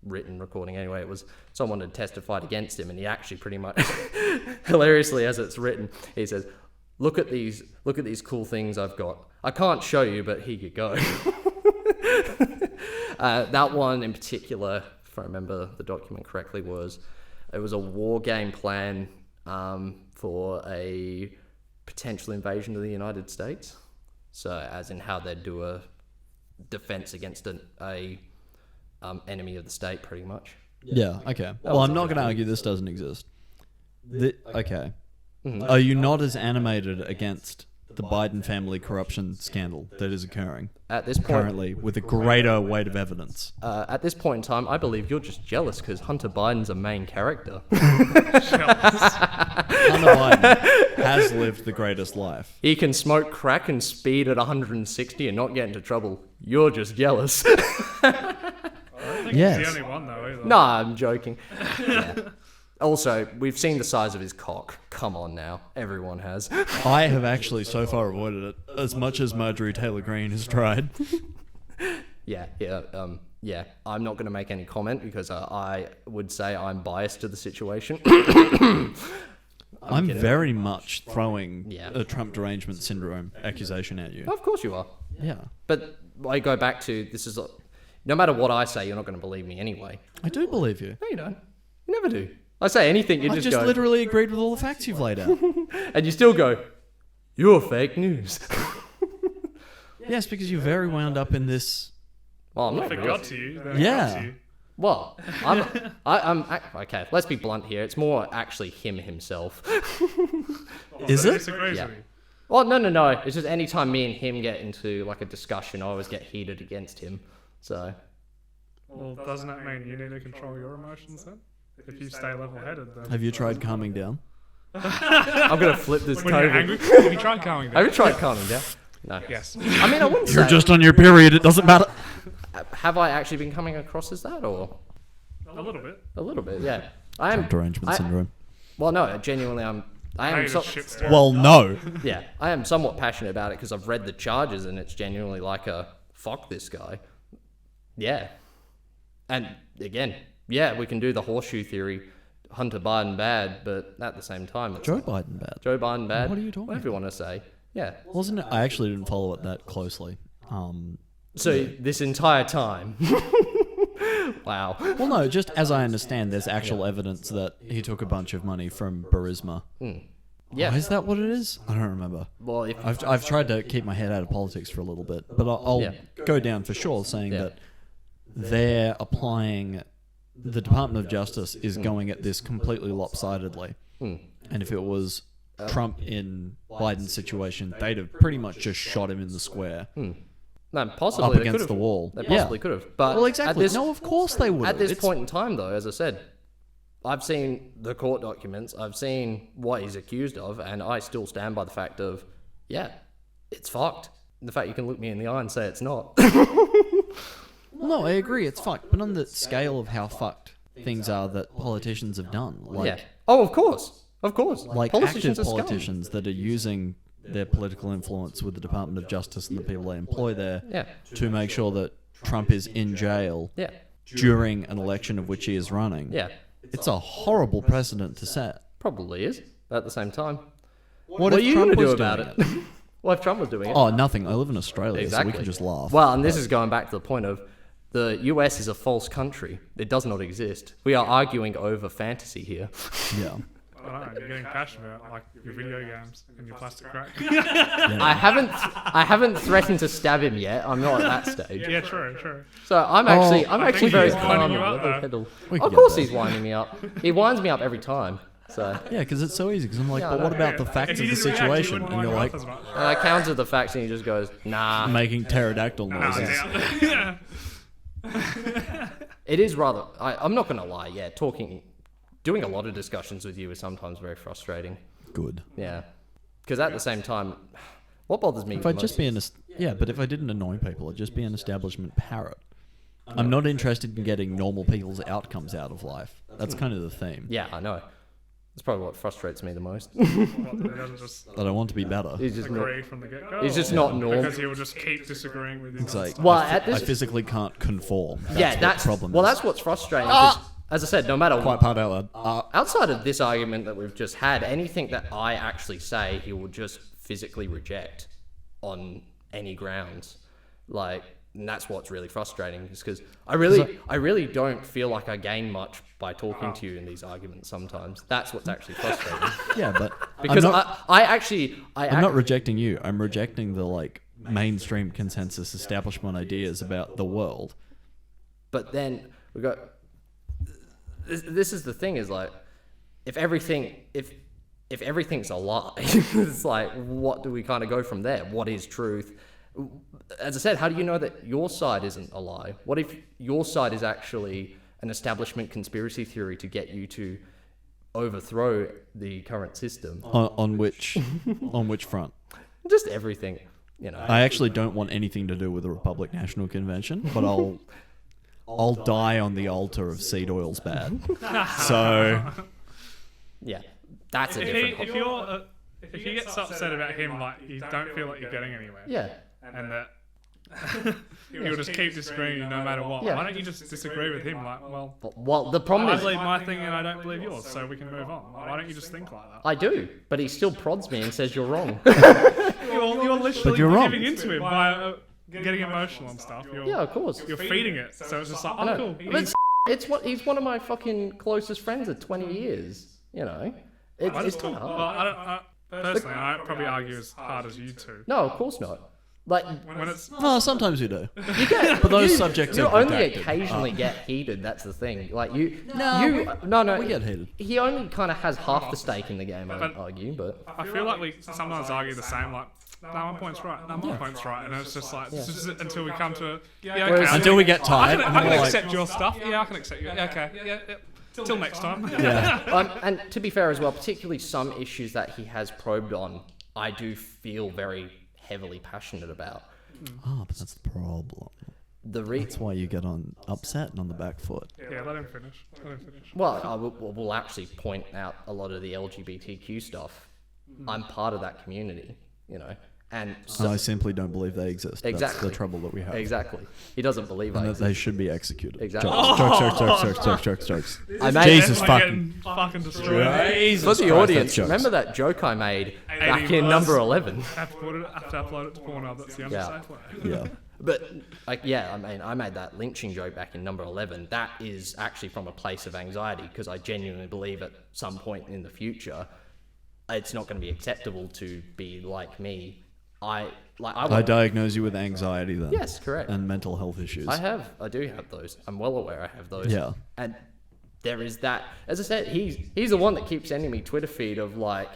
written recording anyway, it was someone had testified against him, and he actually pretty much, hilariously as it's written, he says, look at these cool things I've got. I can't show you, but here you go. That one in particular, if I remember the document correctly, it was a war game plan for a potential invasion of the United States. So, as in how they'd do a defense against a enemy of the state, pretty much. Yeah, okay. Well, was I'm not going to argue this doesn't exist. Okay. Are you not as animated against the Biden family corruption scandal that is occurring At this point, currently with a greater weight of evidence? at this point in time, I believe you're just jealous because Hunter Biden's a main character. Hunter Biden has lived the greatest life. He can smoke crack and speed at 160 and not get into trouble. You're just jealous. I don't think Yes. he's the only one, though, either. No, I'm joking. Yeah. Also, we've seen the size of his cock. Come on now. Everyone has. I have actually so far avoided it as much as Marjorie Taylor Greene has tried. Yeah. I'm not going to make any comment because I would say I'm biased to the situation. I'm very much throwing Yeah. a Trump derangement syndrome accusation at you. Of course you are. Yeah. But I go back to this is no matter what I say, you're not going to believe me anyway. I do believe you. No, you don't. You never do. I say anything, you I just just go, literally agreed with all the facts you've laid out. and you still go, you're fake news. Yes, because you're very wound up in this. Well, I'm not If it really. got to you, then Yeah. it got to you. Well, okay. Let's be blunt here. It's more actually him himself. Is it? Disagrees Yeah. with you. Well, no. It's just anytime me and him get into like a discussion, I always get heated against him. So Well, doesn't that mean you need to control your emotions then? If you stay level-headed, then... Have you tried calming down? I'm gonna flip this When you're table. angry, have you tried calming down? Have you tried calming down? No. Yes. I mean, I wouldn't say. on your period. It doesn't matter. Have I actually been coming across as that, or A little bit. a little bit? Yeah. I am. Derangement syndrome. Well, no. Genuinely, I Now am. you're So, just shit stirring. Well, no. yeah, I am somewhat passionate about it because I've read the charges and it's genuinely like a fuck this guy. Yeah. And again, yeah, we can do the horseshoe theory, Hunter Biden bad, but at the same time, it's Joe Biden bad. Joe Biden bad. What are you talking Whatever you want to say. Yeah. Wasn't it? I actually didn't follow it that closely. So this entire time. Wow. Well, no, just as I understand, there's actual evidence that he took a bunch of money from Burisma. Yeah. Oh, is that what it is? I don't remember. Well, if I've tried to keep my head out of politics for a little bit, but I'll go down for sure saying that they're applying... The Department of Justice is going at this completely lopsidedly. And if it was Trump in Biden's situation, they'd have pretty much just shot him in the square. No, possibly Up they against could've. the wall. They possibly could have. But Well, exactly. At this, No, of course they would. At this point in time, though, as I said, I've seen the court documents. I've seen what he's accused of, and I still stand by the fact of, yeah, it's fucked. The fact you can look me in the eye and say it's not. No, I agree, it's fucked. But on the scale of how fucked things are that politicians have done, like Yeah. Oh, of course. Of course. like Politicians active are scum. politicians that are using their political influence with the Department of Justice and the people they employ there Yeah. to make sure that Trump is in jail Yeah. during an election of which he is running. Yeah. It's a horrible precedent to set. Probably is. At the same time. What What are if you Trump going to do was about doing it? What if Trump was doing it? Oh, nothing. I live in Australia, so Exactly. we can just laugh. Well, and this is going back to the point of the US is a false country. It does not exist. We are arguing over fantasy here. Yeah. I don't know, you're getting passionate about like your video games and your plastic crack. I haven't threatened to stab him yet. I'm not at that stage. Yeah, true. So I'm actually think very he's winding calm. you up, though. level-headed. We can Of get course there. he's winding me up. He winds me up every time. So Yeah, because it's so easy. Because I'm like, Yeah, but I what know. about the facts If of he the didn't react, he situation? wouldn't And you're wind like, you up as much. and I counter the facts and he just goes, nah. making pterodactyl Nah, noises. yeah. It is rather. I'm not gonna lie. Yeah, doing a lot of discussions with you is sometimes very frustrating. Good. Yeah, because at the same time, what bothers me If the I'd just most- be but if I didn't annoy people, I'd just be an establishment parrot. I'm not interested in getting normal people's outcomes out of life. That's kind of the theme. Yeah, I know. That's probably what frustrates me the most. What, he doesn't just That I want to be better. He's just not. agree from the get-go. He's just or not normal. Because he will just keep disagreeing with you. It's like, Well, I at this- physically can't conform. Yeah, what that's the problem well. is. That's what's frustrating. 'Cause, as I said, no matter Quite what, part out loud. outside of this argument that we've just had, anything that I actually say, he will just physically reject on any grounds. Like, and that's what's really frustrating, is because I really don't feel like I gain much by talking to you in these arguments. Sometimes that's what's actually frustrating. Yeah, but Because I'm not, I'm not rejecting you. I'm rejecting the like mainstream consensus establishment ideas about the world. But then we got. This is the thing, is like, if everything's a lie, it's like, what do we kind of go from there? What is truth? As I said, how do you know that your side isn't a lie? What if your side is actually an establishment conspiracy theory to get you to overthrow the current system? On which front? Just everything, you know. I actually don't want anything to do with the Republic National Convention, but I'll die on the altar of seed oil's bad. So Yeah, that's a different. If you get so upset about him, like you don't feel like you're getting anywhere, Yeah. and that you'll just keep disagreeing no matter what. Yeah. Why don't you just disagree with him? Like, well, Well, the problem I is, believe my thing and I don't believe yours, so we can move on. Why don't you just think like that? I do, but he still prods me and says you're wrong. You're literally you're wrong. giving into him by getting emotional and stuff. Yeah, of course. You're feeding it, so it's just like, I know. oh, cool. But he's one of my fucking closest friends of 20 years. You know, it's kind of Well, hard. personally, I don't probably argue as hard as you two. No, of course not. Like, When it's no, sometimes you do. you get, But those subjects you are only protected. occasionally get heated. That's the thing. Like no, we get heated. He only kind of has half the stake in the game. I would argue, but I feel like we sometimes argue the same, like, no, my point's right, no, my point's right, and it's just like, this is it until we come to, yeah, okay. Until we get tired. I and can we're like, accept your stuff, yeah, I can accept you, yeah, okay, yeah. Till next time. yeah. and to be fair as well, particularly some issues that he has probed on, I do feel very heavily passionate about. Oh, but that's the problem. That's why you get upset and on the back foot. Yeah, let him finish. Well, we'll actually point out a lot of the LGBTQ stuff. I'm part of that community, you know, And So I simply don't believe they exist. That's Exactly. the trouble that we have. exactly, he doesn't believe And I that exist. they should be executed. Exactly. Jokes. I made Jesus Definitely fucking- getting fucking destroyed. Jesus For the Christ, audience, that's jokes. remember that joke I made back 18 in number plus. 11? Have to upload it to Pornhub. That's the only Yeah. safe way. Yeah. But I mean, I made that lynching joke back in number 11. That is actually from a place of anxiety because I genuinely believe at some point in the future, it's not going to be acceptable to be like me. I diagnose you with anxiety then. Yes, correct. And mental health issues. I do have those. I'm well aware I have those. Yeah. And there is that. As I said, he's the one that keeps sending me Twitter feed of like,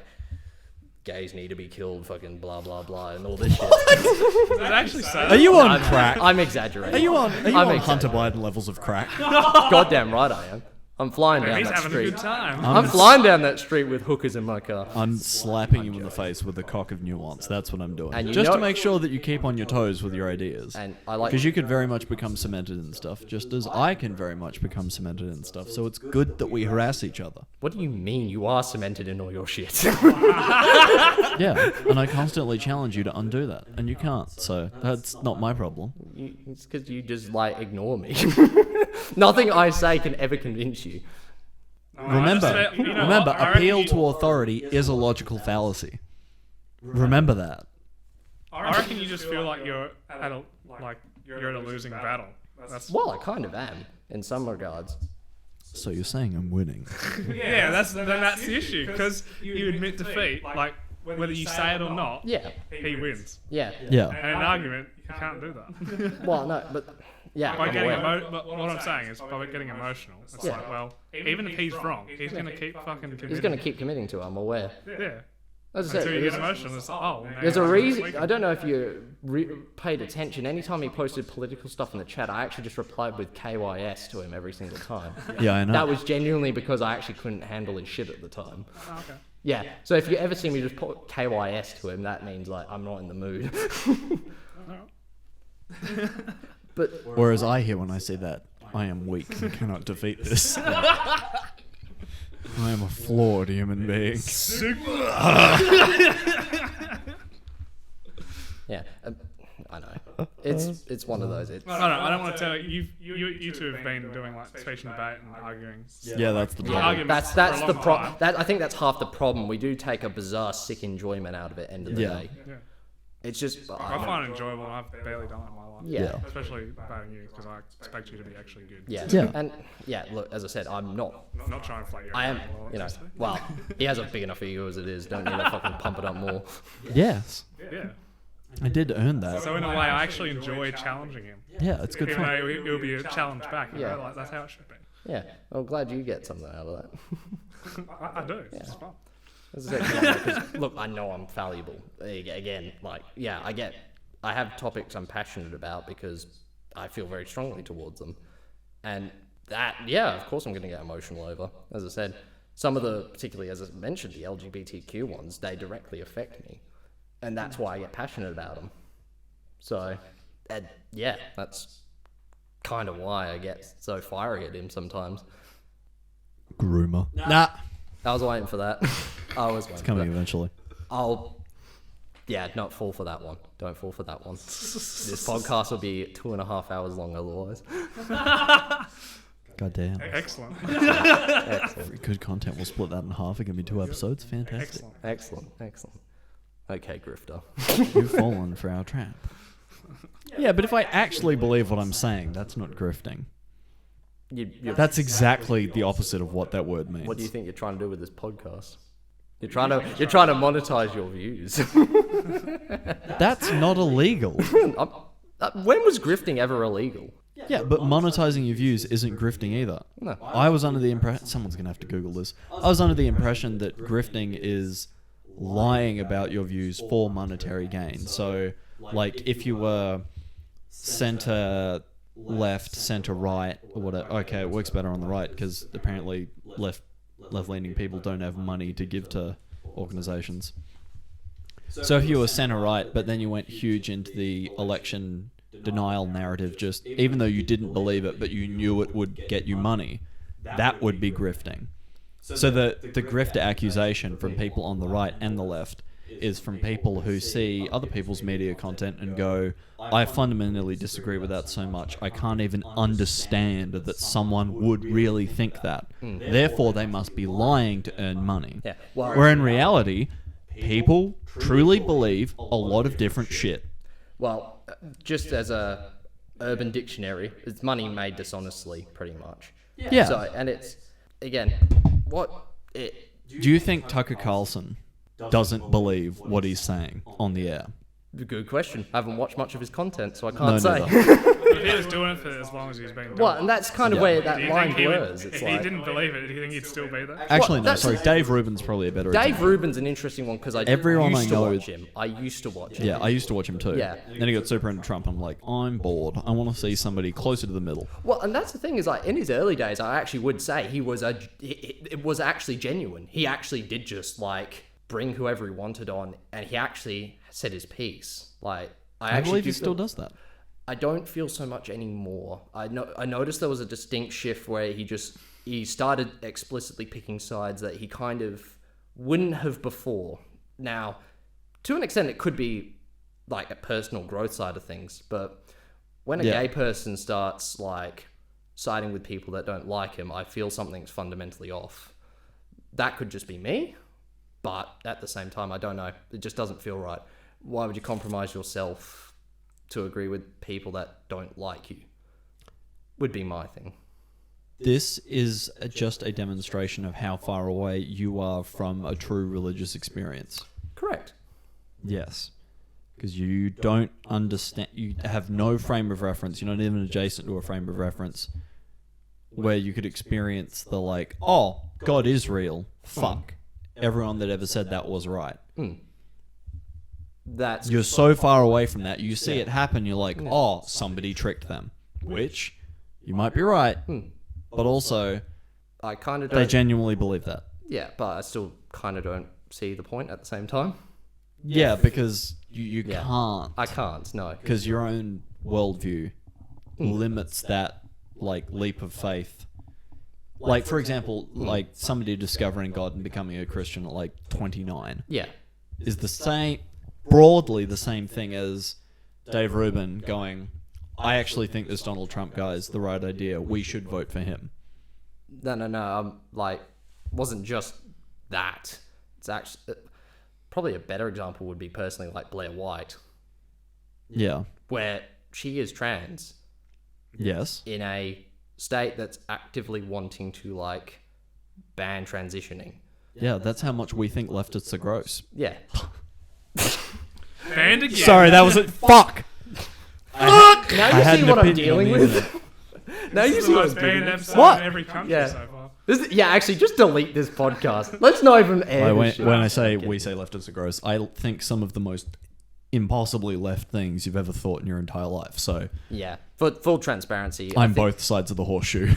gays need to be killed, fucking blah blah blah, and all this shit. Did it actually say Are that? you on crack? I'm exaggerating. Are you on I'm Hunter Biden levels of crack? Goddamn right I am. I'm flying down He's that having a street. good time. I'm flying down that street with hookers in my car. I'm slapping you in the face with the cock of nuance. That's what I'm doing. And you Just to know- make sure that you keep on your toes with your ideas. And I like Because you could very much become cemented in stuff, just as I can very much become cemented in stuff. So it's good that we harass each other. What do you mean you are cemented in all your shit? Yeah, and I constantly challenge you to undo that, and you can't. So that's not my problem. It's because you just like ignore me. Nothing I say can ever convince you. Remember, You know remember, what? I reckon appeal you- to authority is a logical fallacy. Remember that. I reckon you just feel like you're at a losing battle. That's Well, I kind of am in some regards. So you're saying I'm winning? yeah. That's the issue because you admit defeat. Like whether you say it or not, Yeah, he wins. yeah. Yeah. And in an argument, you can't do that. Well, no, but yeah. By I'm getting aware. but what I'm saying is by getting emotional. It's Yeah. like, well, even if he's wrong, he's gonna keep fucking committing. He's going to keep committing to it, I'm aware. Yeah. As I Until you said, get emotional, it's like, oh. now there's a you're reason. weak. I don't know if you paid attention. Anytime he posted political stuff in the chat, I actually just replied with KYS to him every single time. Yeah, I know. That was genuinely because I actually couldn't handle his shit at the time. Oh, okay. Yeah. So if you ever see me just put KYS to him, that means like I'm not in the mood. But Whereas I hear when I say that, I am weak and cannot defeat this. I am a flawed human being. yeah, I know. It's one of those. It's, No, I don't want to tell you. You two have been doing like speech and debate and arguing. Yeah, that's the problem. Arguments that's for a the long problem. time. That I think that's half the problem. We do take a bizarre, sick enjoyment out of it. End of the Yeah. day, Yeah. it's just I find it enjoyable. And I've barely done it in my life. yeah. Especially debating you because I expect you to be actually good. Yeah. Yeah. And yeah, look, as I said, I'm not. Not trying to flat you. I am, Well, you know, just- well, he has a big enough ego as it is. Don't need to fucking pump it up more. Yes, Yeah. I did earn that. So in a way, I actually enjoy challenging him. Yeah, it's good Even fun. though he'll be a challenge back. You Yeah. know, like, that's how it should be. Yeah, I'm glad you get something out of that. I do. It's fun. As I said, yeah, 'cause, look, I know I'm fallible. Again, like, yeah, I have topics I'm passionate about because I feel very strongly towards them. And that, yeah, of course I'm going to get emotional over. As I said, some of the, particularly as I mentioned, the LGBTQ ones, they directly affect me. And that's why I get passionate about them. So, and yeah, that's kind of why I get so fiery at him sometimes. Groomer. Nah. I was waiting for that. I was waiting for Coming that. eventually. Yeah, not fall for that one. Don't fall for that one. This podcast will be 2.5 hours long otherwise. God damn. Excellent. Excellent. Good content. We'll split that in half. It can be 2 episodes. Fantastic. Excellent. Excellent. Okay, Grifter. You've fallen for our trap. Yeah, but if I actually believe what I'm saying, that's not grifting. That's exactly the opposite of what that word means. What do you think you're trying to do with this podcast? You're trying to monetize your views. That's not illegal. When was grifting ever illegal? Yeah, but monetizing your views isn't grifting either. No. I was under the impression... Someone's going to have to Google this. I was under the impression that grifting is lying about your views for monetary gain. So, like, if you were center left, center right, or whatever... Okay, it works better on the right, because apparently left-leaning people don't have money to give to organizations. So if you were center right, but then you went huge into the election denial narrative, just even though you didn't believe it, but you knew it would get you money, that would be grifting. So the grifter accusation from people on the right and the left is from people who see other people's media content and go, I fundamentally disagree with that so much, I can't even understand that someone would really think that. Therefore, they must be lying to earn money. Yeah. Well, Where in reality, people truly believe a lot of different shit. Well, just as a Urban Dictionary, it's money made dishonestly, pretty much. Yeah. So, and it's, again, Do you think Tucker Carlson doesn't believe what he's saying on the air? Good question. I haven't watched much of his content, so I can't say. But he was doing it for as long as he's been doing Well, it. and that's kind of where that line blurs. It's If like, he didn't believe it, do you think he'd still be there? Actually, no, that's- sorry. Dave Rubin's probably a better Dave example. Rubin's an interesting one because Everyone I used to know- watch him. I used to watch him. Yeah, I used to watch him too. Yeah. Then he got super into Trump. I'm like, I'm bored. I want to see somebody closer to the middle. Well, and that's the thing is, like, in his early days, I actually would say it was actually genuine. He actually did just like bring whoever he wanted on, and he actually said his piece. Like, I believe he still does that. I don't feel so much anymore. I noticed there was a distinct shift where he started explicitly picking sides that he kind of wouldn't have before. Now, to an extent, it could be like a personal growth side of things, but when a gay person starts like siding with people that don't like him, I feel something's fundamentally off. That could just be me, but at the same time, I don't know. It just doesn't feel right. Why would you compromise yourself to agree with people that don't like you? Would be my thing. This is just a demonstration of how far away you are from a true religious experience. Correct. Yes. Because you don't understand, you have no frame of reference, you're not even adjacent to a frame of reference where you could experience the like, oh, God is real, fuck. Everyone that ever said that was right. That's You're so far away from that, you see it happen, you're like, oh, somebody tricked them. Which, you might be right, but also, I kind of they don't. genuinely believe that. Yeah, but I still kind of don't see the point at the same time. Yeah, because you Yeah. can't. I can't. No. Because your own worldview limits that like leap of faith. Like, for example, like somebody discovering God and becoming a Christian at like 29 Yeah. is the same, broadly the same thing as Dave Rubin going, I actually think this Donald Trump guy is the right idea. We should vote for him. No. Like, wasn't just that. It's actually probably a better example would be personally like Blair White, Yeah. where she is trans Yes. in a state that's actively wanting to like ban transitioning. Yeah, that's how much we think leftists are gross. Yeah. Banned again. Sorry, that was it. Fuck! Now you had see an what I'm opinion on dealing the with. internet. Now you This is see the what I'm most dealing banned with. episode What? in every country Yeah. so far. Yeah, actually, just delete this podcast. Let's not even air Like, this shit. when I say we say leftists are gross, I think some of the most impossibly left things you've ever thought in your entire life. So Yeah, for full transparency, I I'm think- both sides of the horseshoe.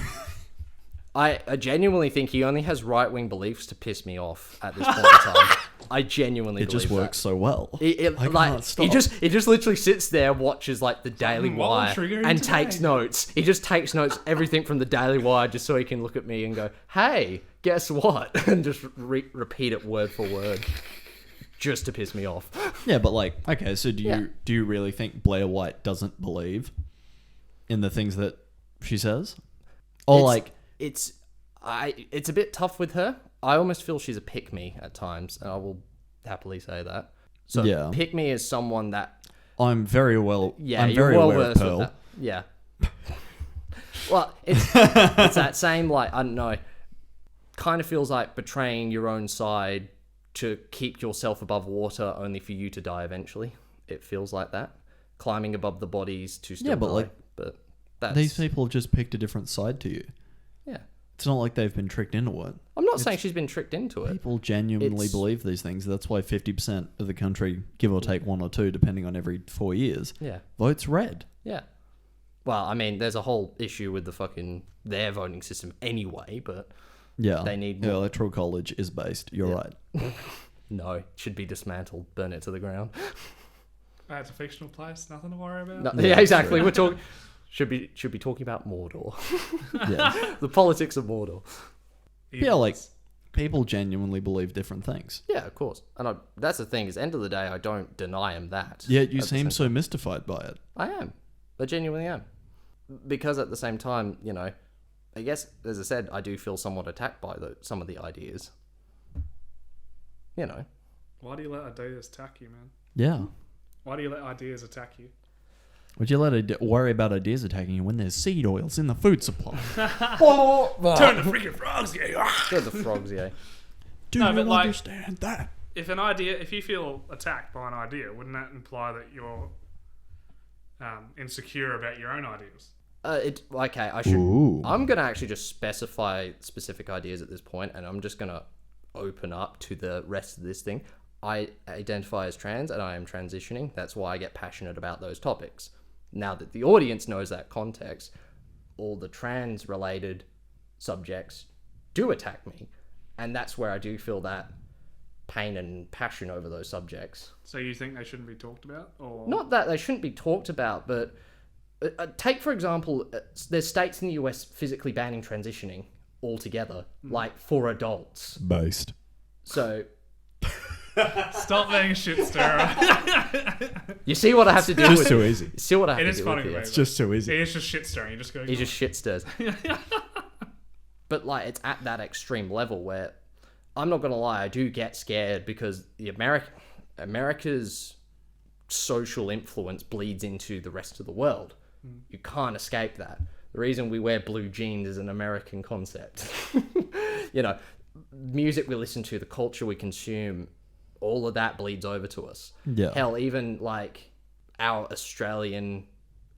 I genuinely think he only has right-wing beliefs to piss me off at this point in time. I genuinely It believe just works so well. I like can't stop. he just literally sits there, watches like the Daily what will Wire, trigger him and today? takes notes. He just takes notes, everything from the Daily Wire, just so he can look at me and go, "Hey, guess what?" and just repeat it word for word, just to piss me off. Yeah, but like, okay, so do Yeah. you really think Blair White doesn't believe in the things that she says? Or like, it's a bit tough with her. I almost feel she's a pick-me at times, and I will happily say that. So Yeah. pick-me is someone that I'm very well. yeah, I'm you're very well aware of versed with Pearl. that. Yeah. Well, it's that same like I don't know. Kind of feels like betraying your own side to keep yourself above water, only for you to die eventually. It feels like that. Climbing above the bodies to still Yeah, but, die. like, but that's These people have just picked a different side to you. yeah. It's not like they've been tricked into it. I'm not saying she's been tricked into it. People genuinely It's- believe these things. That's why 50% of the country, give or take 1 or 2, depending on every 4 years, Yeah. votes red. Yeah. Well, I mean, there's a whole issue with their voting system anyway, but Yeah. They need The more. electoral college is based. You're Yeah. right. no, it should be dismantled, burn it to the ground. It's a fictional place, nothing to worry about. No, Yeah, yeah, exactly. true. We're talking should be talking about Mordor. Yeah. The politics of Mordor. Yeah, like, people genuinely believe different things. Yeah, of course. And that's the thing, is end of the day, I don't deny him that. Yet you seem so mystified by it. I am. I genuinely am. Because at the same time, you know, I guess, as I said, I do feel somewhat attacked by some of the ideas. You know. Why do you let ideas attack you, man? Yeah. Why do you let ideas attack you? Would you let worry about ideas attacking you when there's seed oils in the food supply? Turn the freaking frogs, yeah. Turn the frogs, yeah. Do No, you but, like, understand that? If you feel attacked by an idea, wouldn't that imply that you're insecure about your own ideas? Okay, I should. Ooh. I'm gonna actually just specify specific ideas at this point, and I'm just gonna open up to the rest of this thing. I identify as trans, and I am transitioning. That's why I get passionate about those topics. Now that the audience knows that context, all the trans-related subjects do attack me, and that's where I do feel that pain and passion over those subjects. So you think they shouldn't be talked about, or Not that they shouldn't be talked about, but take, for example, there's states in the US physically banning transitioning altogether, like for adults. Based. So stop being a shit stirrer. you see what I have to do Just with too easy. You see what I have It to is do funny, with mate. here. It's just too easy. It's just shit stirring. You just go. He just shit stirs. But like, it's at that extreme level where I'm not gonna lie, I do get scared because the America's social influence bleeds into the rest of the world. You can't escape that. The reason we wear blue jeans is an American concept. You know, music we listen to, the culture we consume, all of that bleeds over to us. Yeah. Hell, even like our Australian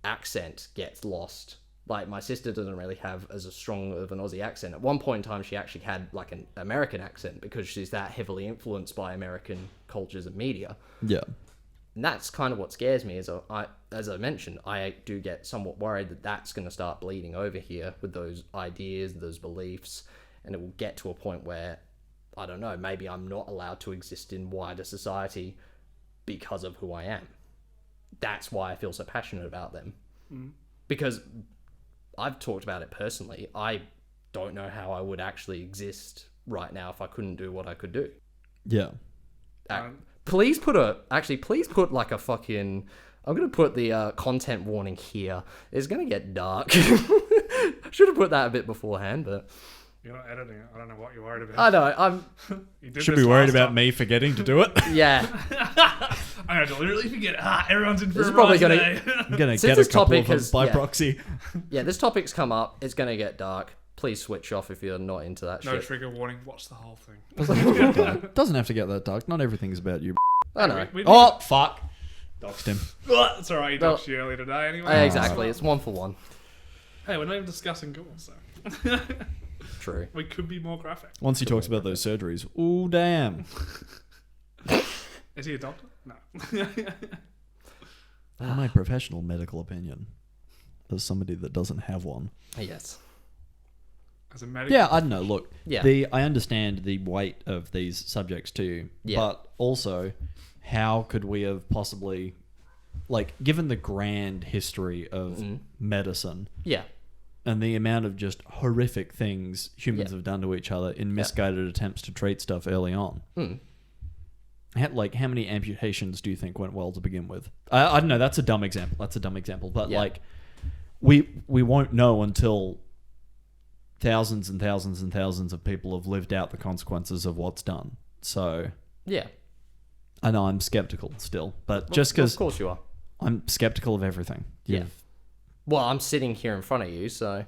accent gets lost. Like, my sister doesn't really have as a strong of an Aussie accent. At one point in time, she actually had like an American accent because she's that heavily influenced by American cultures and media. Yeah. And that's kind of what scares me. As I mentioned, I do get somewhat worried that that's going to start bleeding over here with those ideas, those beliefs, and it will get to a point where, I don't know, maybe I'm not allowed to exist in wider society because of who I am. That's why I feel so passionate about them. Because I've talked about it personally. I don't know how I would actually exist right now if I couldn't do what I could do. Yeah. Please put like a fucking... I'm going to put the content warning here. It's going to get dark. Should have put that a bit beforehand, but... You're not editing it. I don't know what you're worried about. I know, You did Should this be worried last about time. me forgetting to do it. yeah. I'm going to deliberately forget. Everyone's in for This a is probably ride gonna- today. I'm going to Since get a this couple topic of them has- by yeah. proxy. Yeah, this topic's come up. It's going to get dark. Please switch off if you're not into that No shit. trigger warning. Watch the whole thing. Doesn't have to get that dark. Not everything's about you. I know. Oh, fuck. Doxed him. It's alright. You Well, doxed you earlier today anyway. Exactly. It's 1 for 1. Hey, we're not even discussing goals, so True. we could be more graphic. Once he talks about those surgeries, ooh, damn. Is he a doctor? No. In my professional medical opinion, as somebody that doesn't have one. Yes. As a medical. Yeah, I don't know. Look, Yeah. I understand the weight of these subjects too, Yeah. but also, how could we have possibly, like, given the grand history of medicine Yeah. and the amount of just horrific things humans Yeah. have done to each other in misguided attempts to treat stuff early on? How many amputations do you think went well to begin with? I don't know. That's a dumb example. But Yeah. like, we won't know until thousands and thousands and thousands of people have lived out the consequences of what's done. So Yeah. I know I'm skeptical still, but just because Of course you are. I'm skeptical of everything. Yeah. Well, I'm sitting here in front of you, so...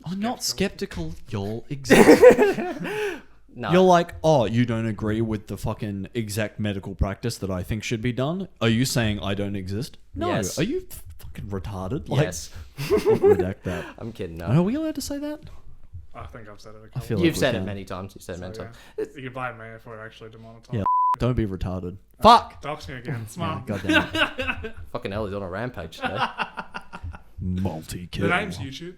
I'm not skeptical you'll exist. No. You're like, oh, you don't agree with the fucking exact medical practice that I think should be done? Are you saying I don't exist? No. Yes. Are you fucking retarded? Like, Yes. redact that. I'm kidding, no. Are we allowed to say that? I think I've said it a I couple feel You've like we said it can. many times. You've said it many So, times. yeah. You can blame me if we're actually demonetized. Yeah. Don't be retarded. Fuck! Dox me again. Yeah, Smart. goddamn it. Fucking hell, he's on a rampage today. Multi-kill. The name's YouTube.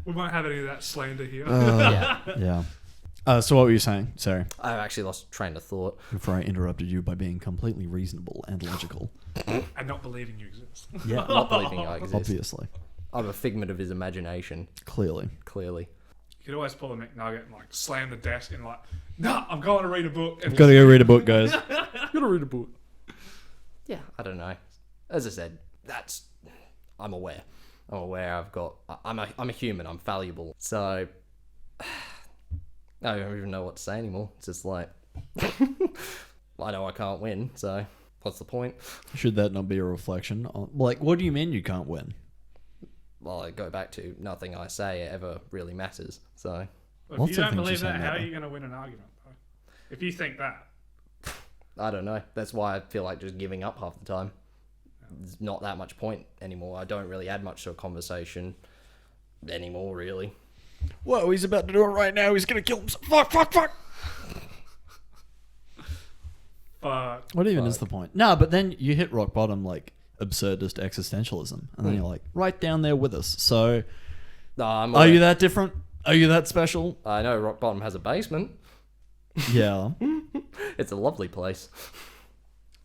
We won't have any of that slander here. Yeah. Yeah. So what were you saying? Sorry. I've actually lost train of thought. Before I interrupted you by being completely reasonable and logical. And not believing you exist. Yeah. Not believing I exist. Obviously. I'm a figment of his imagination, Clearly. clearly. You could always pull a McNugget and like slam the desk and like, nah, I'm going to read a book. And I've got to go read a book, guys. gotta read a book. Yeah, I don't know. As I said, I'm aware. I'm a human. I'm fallible. So I don't even know what to say anymore. It's just like, I know I can't win. So what's the point? Should that not be a reflection on, like, what do you mean you can't win? Well, I go back to nothing I say ever really matters. So Well, Lots if you of don't things you believe say that, how are matter. you going to win an argument, though? If you think that. I don't know. That's why I feel like just giving up half the time. There's not that much point anymore. I don't really add much to a conversation anymore, really. Whoa, he's about to do it right now. He's going to kill himself. Fuck. Fuck. What even is the point? No, but then you hit rock bottom, like, absurdist existentialism. And then you're like, right down there with us. So, No, I'm are you that different? Are you that special? I know Rock Bottom has a basement. Yeah. It's a lovely place.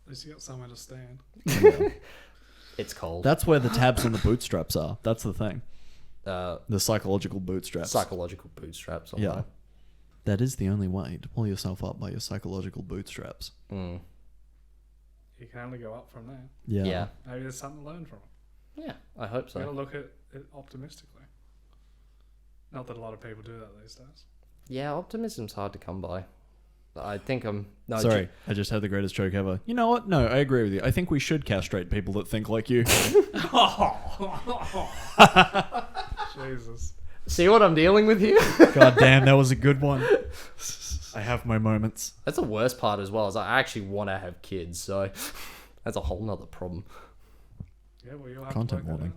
At least you got somewhere to stand. It's cold. That's where the tabs on the bootstraps are. That's the thing. Uh, The psychological bootstraps. psychological bootstraps. Yeah. Right. That is the only way to pull yourself up by your psychological bootstraps. Mm. You can only go up from there. Yeah. Yeah. Maybe there's something to learn from it. Yeah, I hope You got to so. look at it optimistically. Not that a lot of people do that these days. Yeah, optimism's hard to come by. I think I'm... No, Sorry, I just had the greatest joke ever. You know what? No, I agree with you. I think we should castrate people that think like you. Jesus. See what I'm dealing with here? God damn, that was a good one. I have my moments. That's the worst part as well, is I actually want to have kids, so that's a whole nother problem. Yeah, well, you'll have Content to work that warning.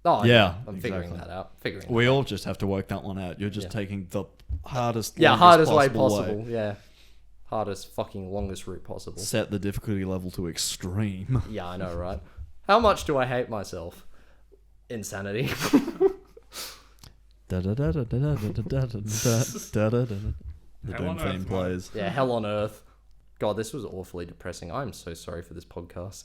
out. Oh, Yeah, I'm figuring exactly. that out. We all just have to work that one out. You're just Yeah. taking the hardest, hardest way possible possible. Yeah. Hardest fucking longest route possible. Set the difficulty level to extreme. Yeah, I know, right? How much do I hate myself? Insanity. The Hell Doom on theme earth, mate. plays. Yeah, hell on earth. God, this was awfully depressing. I'm so sorry for this podcast.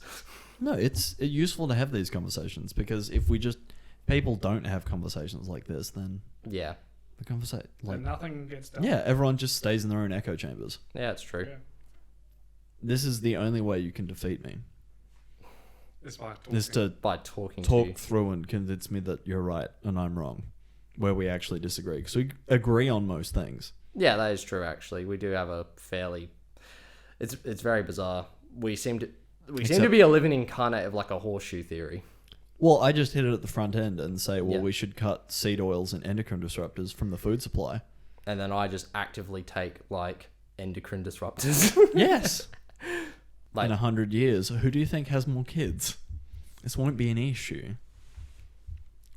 No, it's useful to have these conversations because if we just people don't have conversations like this, then Yeah. the conversation like And nothing gets done. yeah, everyone just stays in their own echo chambers. Yeah, it's true. Yeah. This is the only way you can defeat me. It's by talking. Is to By talking to talk you. through and convince me that you're right and I'm wrong, where we actually disagree because we agree on most things. Yeah, that is true, actually. We do have a fairly... It's very bizarre. We seem to be a living incarnate of like a horseshoe theory. Well, I just hit it at the front end and say, well, Yeah. we should cut seed oils and endocrine disruptors from the food supply. And then I just actively take like endocrine disruptors. Yes. Like- In 100 years, who do you think has more kids? This won't be an issue.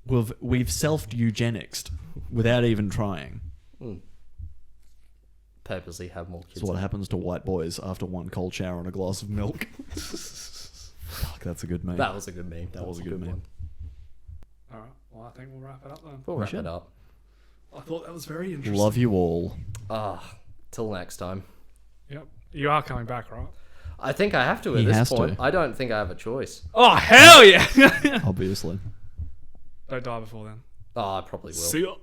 We've self-eugenicsed without even trying. Purposely have more kids. That's what happens to white boys after one cold shower and a glass of milk. Fuck, that's a good meme. That was a good meme. That was a good meme. one. All right. Well, I think we'll wrap it up then. We'll We wrap should. it up. I thought that was very interesting. Love you all. Till next time. Yep. You are coming back, right? I think I have to at He this has point. to. I don't think I have a choice. Oh, hell yeah. Obviously. Don't die before then. Oh, I probably will. See ya.